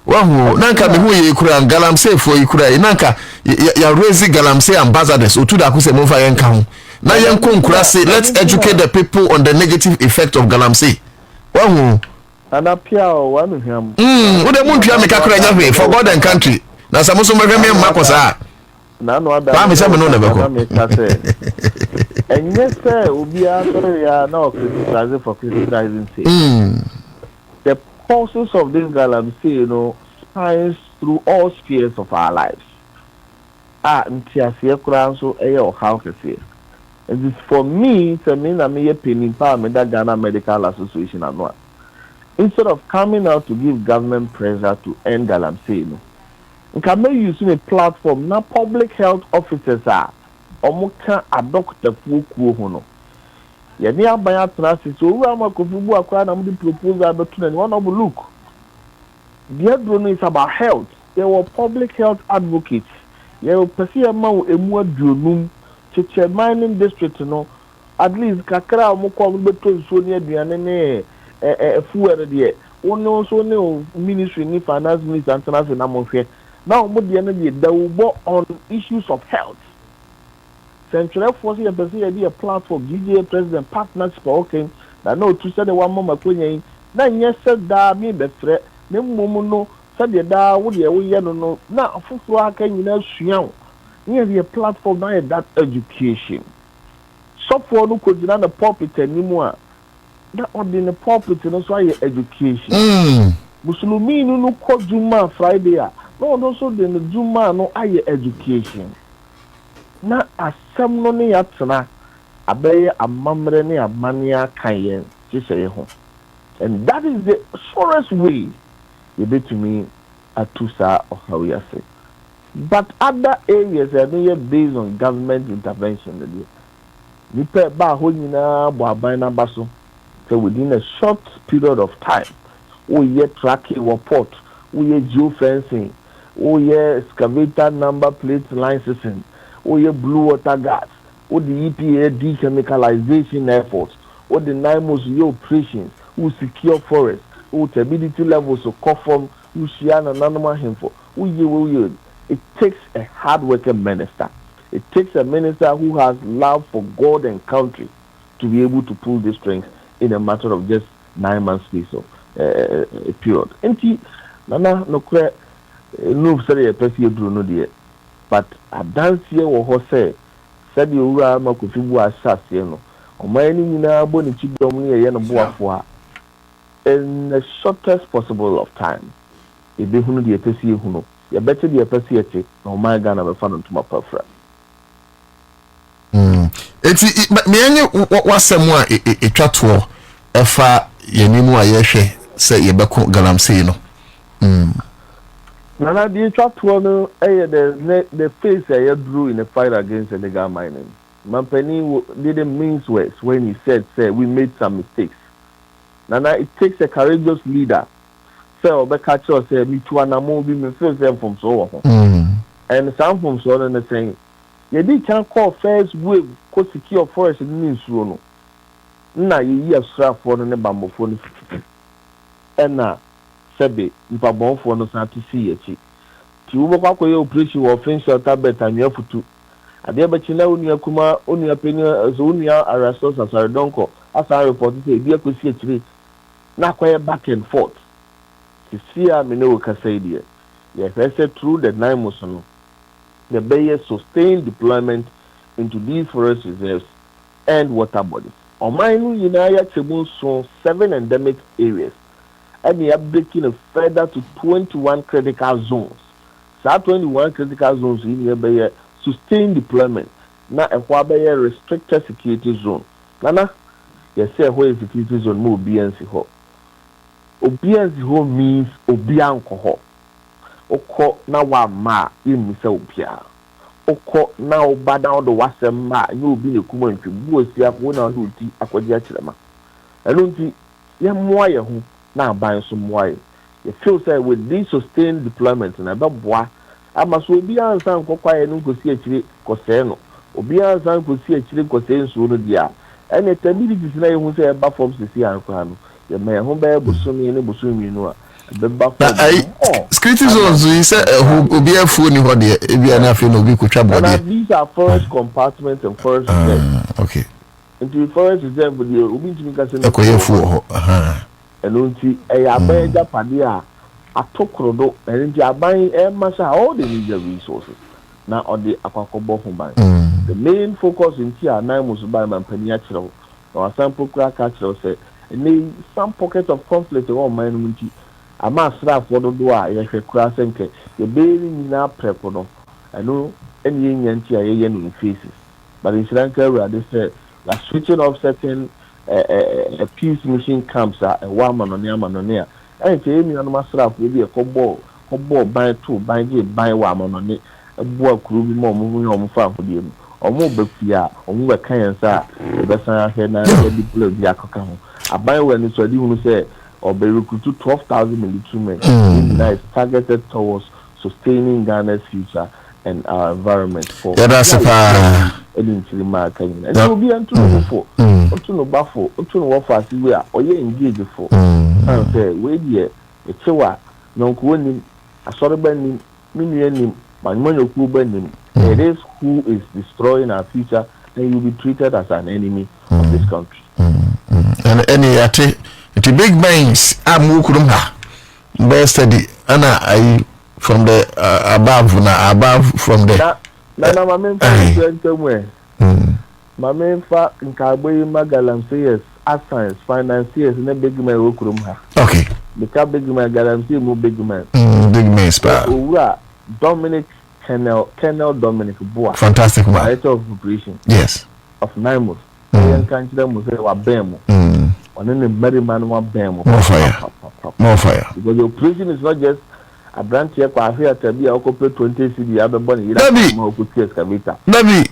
Wahu, Nanka be who you could Galamsey for you could Nanka, you're raising Galamsey ambassadors, Otu Darko say Mova and Kahu. Now young Kunkrasi, let's educate the people on the negative effect of Galamsey. Wahu. And appear one of him. What the moon make a for God and country. Now, some also make me Makosa. None other. I'm never. And yes, sir, will be now criticizing for criticizing. The pulses of this Galamsey, spines through all spheres of our lives. ntiaseɛ koraa nso ɛyɛ ɔhaw kɛseɛ. It is for me to me na me penny power me that Ghana Medical Association ano. Instead of coming out to give government pressure to end Galamsey no. Nka me using a platform na public health officers omo ka adoctor fuokuo ho no. Ye ni aban atena sisi owu amakofubu akwa na mudi proposal betu na one of look. The other is about health. There were public health advocates. There were person ma emu aduonum chiche mining district no at least kakra mo ko beto nso ne aduane ne fuere de ono so ne ministry ni finance minister international na mo hwe na mo de na de dawbo on issues of health. Central Force ya bese ya a platform GJ president partnership okay na no to say the one mama kwenye na nye se da mi be frɛ ne mmom no se de da wo de wo ye no na afoforo aka nyina suan nye the platform na that education so for no ko gina na pulpit animu a na on the pulpit no so aye education musulumi no ko juma Friday a no so de no juma no aye education. Na asem no ne yatena abeye amamre ne amania kan yen chise ho, and that is the surest way you bet to me atusa or how we say. But other areas are based on government intervention. Nipa ba ho nyina bo aban na baso so within a short period of time we ye tracking report, we ye geofencing, we ye excavator number plate licensing, or your blue water gas, or the EPA dechemicalization efforts, or the NIMOS operations, who secure forests, who stability levels of conform, who share an animal info, it takes a hard-working minister. It takes a minister who has love for God and country to be able to pull the strings in a matter of just 9 months space of a period. And Nana no clear no say a person do no dear. But a dance here or ho say said you ura makufibu asase no omani nyina boni chidom ne ye no boafo a in the shortest possible of time e be hunu de pesi ehunu ye bete de pesi eche na oman Ghana be fa no ntuma pafra eti me anye wasem a etwa to efa yenimu a ye hwe se ye beko Galamsey no Nana the trap the face I drew in the fight against illegal mining. Mampeni didn't mince words when he said, we made some mistakes. Nana, it takes a courageous leader. So, Obekacho said, me too, and I'm moving me first them from so. And some from so on the saying, you did can't call first wave, co secure forest in Minsuno. Now you hear strap for the bamboo phone. And now, Sebe, if a bomb for no to see it. Ti wo kwa koye operation wo offensive tablet anya futu. Ade bechina onia kuma onia peni so onia arrestos asare donko asa report say bi akosi akire na kwaye back and forth. Ti sia me no ka say there. Yes, I said through the 9 months no. The Bayer sustained deployment into these forest reserves and water bodies. Omainu yinaya chebun so 7 endemic areas. And we are breaking a further to 21 critical zones. So 21 critical zones in here sustained deployment. Now a restricted security zone. Nana, you say where security zone more BNC ho. Obiansi ho means obianko ho. Oko na wa ma in Mr. Obia. Oko na oba down the wasem ma you be the kuma ntwi bu osia ko na ho ti akwaji akirema. Eno nti ye moa ye ho na ban so moa. You feel say with this sustained deployment na beboa ama so obi ansan kokwaye no kosi akire kose no obi ansan kosi akire kose nso no dia ene stability na yehu say eba form sisi ankwa no ye me ho ba bosomi ne bosomi no a beba form security zones you say obi afu ni ho de ebia na afi no obi kotwa body these are forest compartments and forest reserve. Okay into forest reserve the obi ntimi ka say ekoyefu ho eno nti aban japade a atokrodo nti aban masha all the major resources na on the akwakobo ho ban the main focus in tia na musuba man pania kiro na sample kra ka kiro say any some pockets of conflict o man nti ama sra for do a ye hwe kra senke ye be ni na prepo no eno any yanti a yen faces. But in Sri Lanka, they say like switching off certain peace mission camps are a woman on Yamanonia. And to me on my strap will be a combo buy two, buy woman on it, a boy could be more moving on farm for them. Or more Befia, or more Kayansa, the best I had now, the blood Yakaka. I buy when it's ready to say, or be recruited 12,000 military men that is targeted towards sustaining Ghana's future and our environment for that's a into the market. And it will be unto no buffalo, unto no offer, we are or you engage for. And say, wait here, a chewa, no winning, a sort of bending, minion, my money of bending. It is who is destroying our future, then you'll be treated as an enemy of this country. And any the big banks are mukurumha best study and I from the above from the my main fa in Galamsey as science financiers and a big man mukurumha. Okay, the big man Galamsey mu big man Dominic Colonel Dominic Boa, fantastic man, director of operation, yes, of 9 months. Can't them say what bemo. On any very man want bemo. More fire. Because the operation is not just a branch here to be occupied 20 city other body. The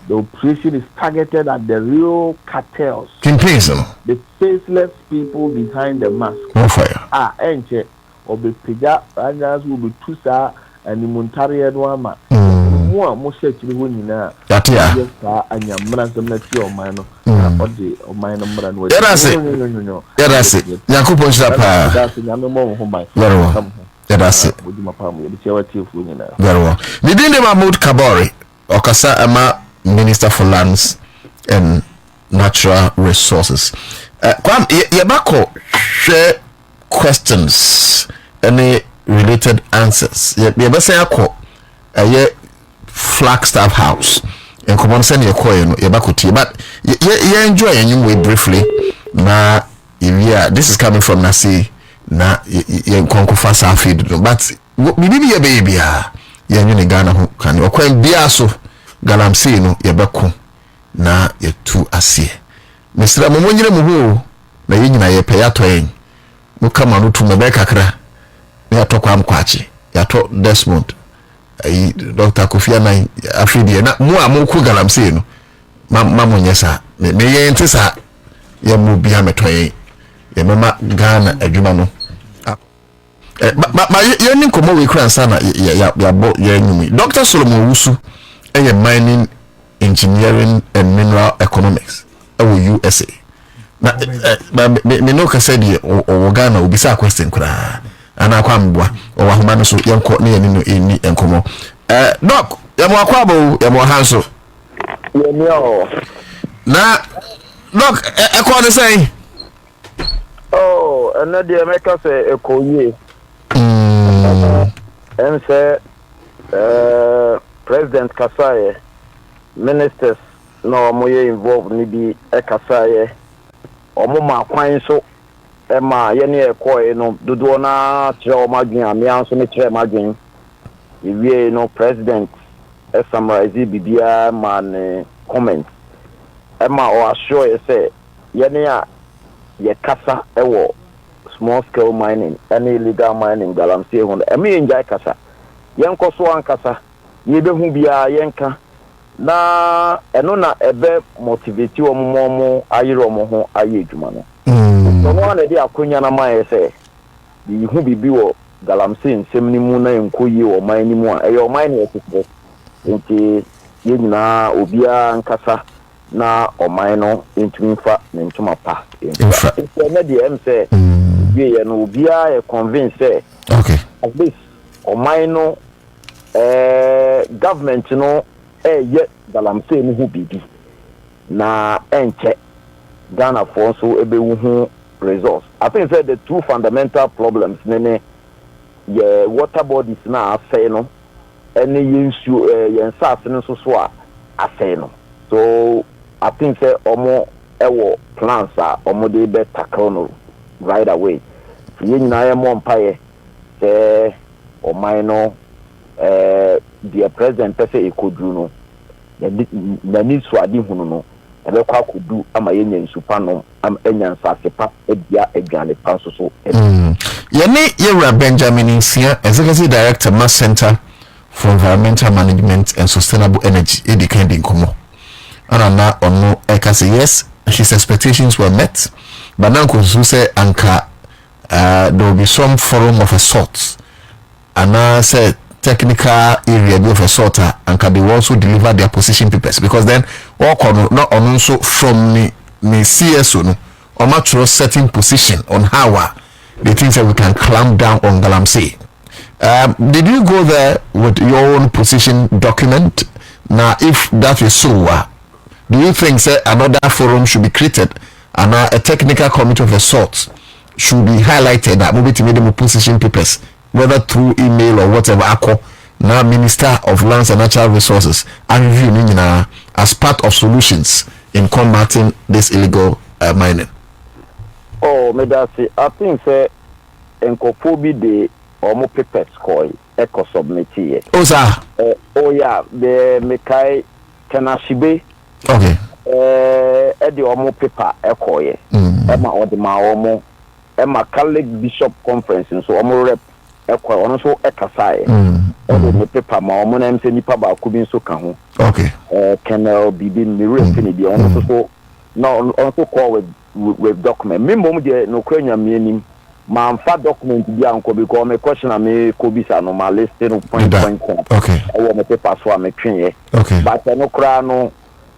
operation is targeted at the real cartels. The faceless people behind the mask. More fire. Enche or be pija rangers will be tusa and the Montaria Wama. Mo search the winning now. That yeah. And your man or minor or minor man. That's it. Yakupo Shapa. That's no more home by. Very well. That's it. Very well. Within the Mahmoud Kabori, Okasa Ama, Minister for Lands and Natural Resources. Yabako share questions, any related answers. Yabasa a Flagstaff House and come on send your coin Yabakoti, but you enjoy and way briefly. Na this is coming from Nasi na konkufa feed, but bibi ya baby ya nyune Ghana ho kan okwan bia so Galamsey no yebeko na yetu asie mesra momonyire mu ho na yenyina ye pe yato yen mo kama no tuma be kakra na yatokwa amkwachi yato Desmond ai Dr. Kofi Anan afidi na mo amoku Galamsey no mamonyesa me yente sa ya mu bia metoyen ye mama Ghana adwuma no ma yenin komo we kran sana ya bo yenumi Dr. Solomon Wusu mining engineering and mineral economics USA na me no ka said o Ghana obisa question kura ana kwa mbwa o wahoma no so yenko ne yenino eni enkomo doc ya mo akwabo ya mo hanso yenio na doc ekọ ne say and the America say ekoye and say President Kasaye ministers no moye involved ni bi Kasaye omo ma kwan so ma ye ne ekoye no dodo na kire o madwen amia so ne kire madwen ewie no president summarize bibia man comment ma o assure say ye ne a ye kasa ewo small scale mining and illegal mining Galamsey ho emi enjai kasa yenko so ankasa ye behu bia yenka na eno na ebe motivate wo mo ayiro mo ho aye adwuma no so no na dia akonya na man say bi hu bibi wo Galamsey nsem ni mu na enko yi wo man ni mu a eyo man na ekiko nti ye nyina obia ankasa na oman no ntumi fa ne ntuma pa na de em say ye no obia e convince okay at least oman no government no ye Galamsey ni hu bibi na enche Ghana for so ebe hu resource. I think say the two fundamental problems nene ye water bodies na afey no ene yensu yensase no so a afey no so I think say omo ewo plans a omo de be tackle no right away. Ye nyina ye mo mpaye say o mine no the president say ekodru no na ni so ade hunu no ebe kwa kodu ama yenye nsupa no am enya nsasepa ebia edwane pa so Yene Yera Benjamin Insia, Executive Director, Mass Center for Environmental Management and Sustainable Energy, Edikending Komo. And now on no Eka say yes, his expectations were met, but now Kusu say Anka there will be some forum of a sort, and now say technical area of a sort, and can they also deliver their position papers because then all not on also from the CSO no or much certain position on how they think that we can clamp down on Galamsey. Did you go there with your own position document? Now, if that is so, do you think that another forum should be created and a technical committee of a sort should be highlighted that maybe to make them position papers, whether through email or whatever? Now, Minister of Lands and Natural Resources are reviewing as part of solutions in combating this illegal mining. Oh, Medasi, I think say enkofobi de omo papers koi eco submit. Oh, sir. Oh yeah, the mekai kanashibe. Okay. Edi omo paper eco ye. Emma odima omo. Emma Catholic Bishop Conference so omo rep eco ono so ekasai. Edi me paper ma omo na mse nipa ba kubi so ka ho. Okay. Kenel bibi mi rep ni bi ono so no also call with document. Me mom de no kwanya me anim. Ma amfa document bi anko because me question na me ko bisa no ma listing point. Okay. I want me paper so am twen. Okay. But no kra no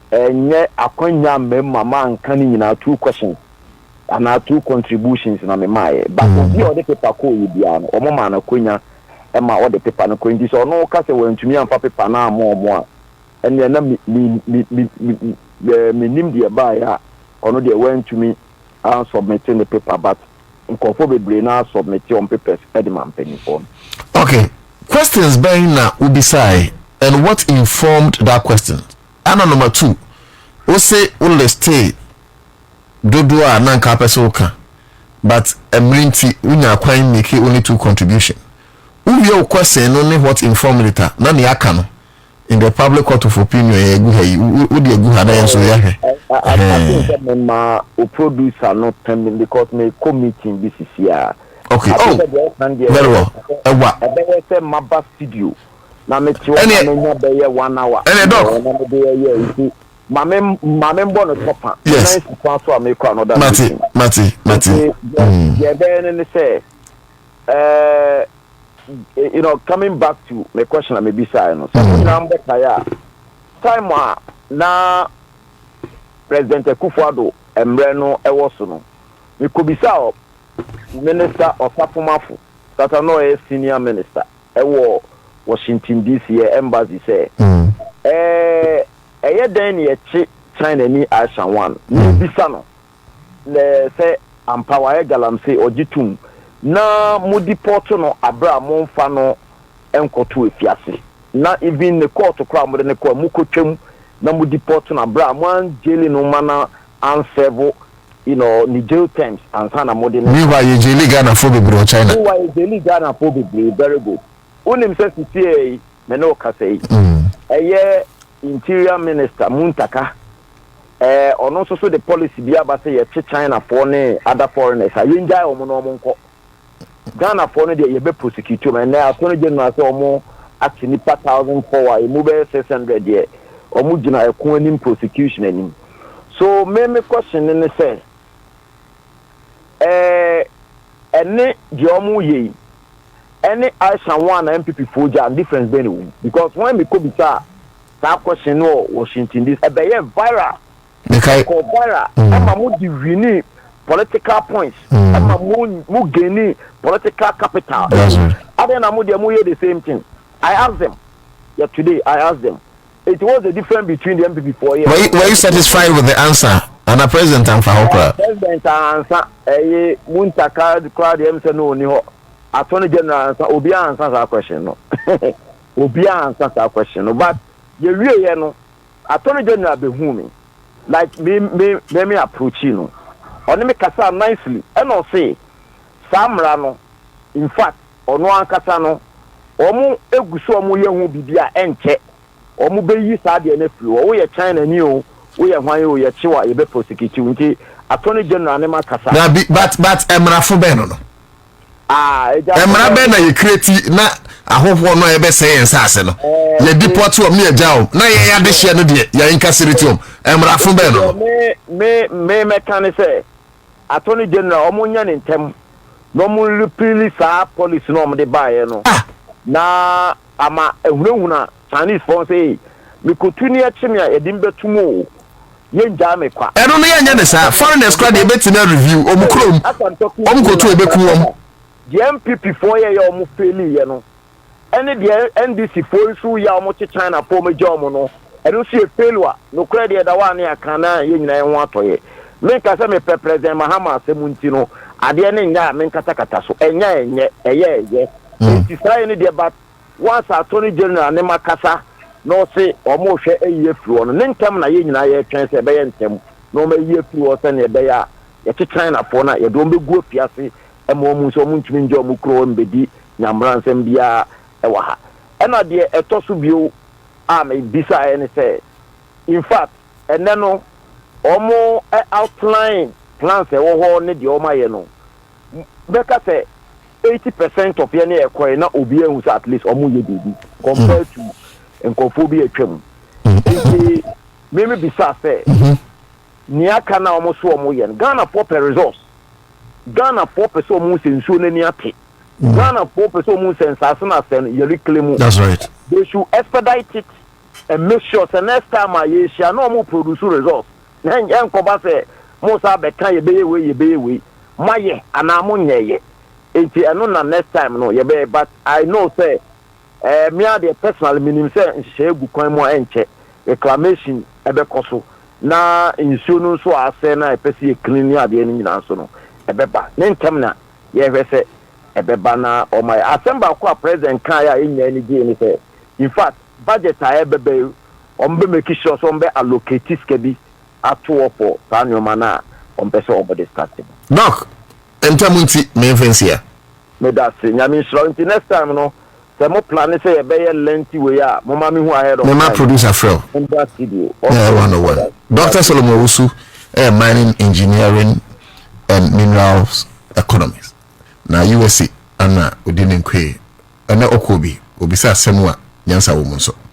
enye akwanya me mama anka ni nyina two questions and two contributions na me mai. But obi o de paper ko yi bia no omo ma na kwanya e ma o de paper no ko ndi so no ka se wantumi amfa paper na mo a ene na me nim de ba ya ono de wantumi an submitting the paper but inconformably now submit on papers edman penny form. Okay. Questions by na ubisai and what informed that question? Anna number 2. We say only stay dodua na nka pesoka but emrinti unya kwan make only 2 contribution. Uwe question only what informed it na ni aka no in the public court of opinion egu hayi udi egu hada yenso ya he. I think that my producer not pending because my committee this is here. Okay. Oh, very well. I say my bus studio. Now me chiwa na be here 1 hour. Any dog. Na be here. My member no top. Yes. So I make another. Mati. Yeah, then say you know, coming back to my question, I may be saying, time na President Akufo-Addo Emreno Ewosono. We could be saw Minister of Safumafu, that I know a senior minister. Ewo Washington DC embassy say. Then ye China ni Ashan one. Ni bisano. Le say empower Galamsey or Jitum. Na mudi porto no abra monfa no enkoto efiase na even the court kra mo de ne ko mukotwem na mudi porto na abra man jeli no mana ansevo you know ni jail terms and sana modi ne why you jeli Ghana for bebre China why you jeli Ghana for bebre very good unim say tie me no ka say eye interior minister Muntaka ono so the policy bia ba say ye China for ne other foreigners ayenja omo no omo nko Ghana for no dey be prosecute and now Attorney General say omo at nipa 1,000 for a move 600 there omo gina ekon anim prosecution anim so me question in say ene di omo ye any Aisha one MPP foja and difference be because when me ko bi that question no Washington this e be viral okay viral ama mo di wini political points ama mo gain political capital other na mo hear the same thing I asked them today I asked them it was the difference between the MPP 4 years were you satisfied with the answer and a president and for president answer Muntaka the crowd them say no ni ho Attorney General answer obi answer that question no obi answer that question no but you really no Attorney General be hu me like me approach you no on me kasa nicely and no say samra no in fact ono ankasa no omo eguso omo ye hu bibia enche omu be yi saa de na firi wo ye China ni o wo ye hwan o ye chiwa ye be prosecute nti attorney general ne makasa na but emrafo be no emra be na ye create na ahofo no ye be say ensase no ye deport o me agya o na ye ya de hye no de ye nkasiriti o emrafo be no me kan say attorney general omunya ne ntem no mu repeal saa police no mo de baaye no na ama ehunahuna Chinese phone say me kotuni achimia edim betumo ye nja me kwa eno no ye nya ne saa foreigners crowd e betina review omukrom omkoto e beku om the MPP for ye omu faili ye no ene the NDC for su ya omu China for me jomo no eno si e failure no credit da wa na akana ye nyina ho atoye me ka se me president Mahama semunti no ade ne nya me kata so enya eye enti sai ne de but once attorney general ne makasa no say omo hwe eye firi no ne ntam na ye nyina ye twen se be ye ntem no ma ye firi o se ne be ya ye China for na ye do mbegu afiase emo mu so mu ntumi nje omu kro mbedi nyamransem bia e wa ha ena de etoso bio a me bisa ene say in fact ene no omo outline plans e wo ho ne de omo ye no beka say 80% of any ekoi na obi ehun at least omo ye bibi compared to enkophobia atwam me bisa say ni aka na omo so omo ye Ghana for resource Ghana 4% mu sensuo nani ate Ghana 4% mu sensase na sen ye reclaim. That's right. They should expedite it and make sure the next time I share no more produce results na enkoba say mo sa be kan ye be we maye anamo nyeye enti eno na next time no ye be but I know say me are the personal minimum say nhye gu kwan mo enche reclamation ebe koso na insuo no so ase na epesi clean ade ni nyina so no ebeba ne ntem na ye hwese ebeba na o my assemble kwa president kan ya enya ni gi ni say in fact budget a ebebe o mbe make sure so mbe allocate skebi ato for tanyo na o mbe so obody starting doc entamunti me fensia me da se nyame sure until next time no se mo plan say e be ye lenti we ya mo ma me hu ahead of me ma producer Fred yeah 101 Dr. Solomon Osu mining engineering and minerals economics na USA ana odine nkwe ana okobi obisa semwa nyansa wo munso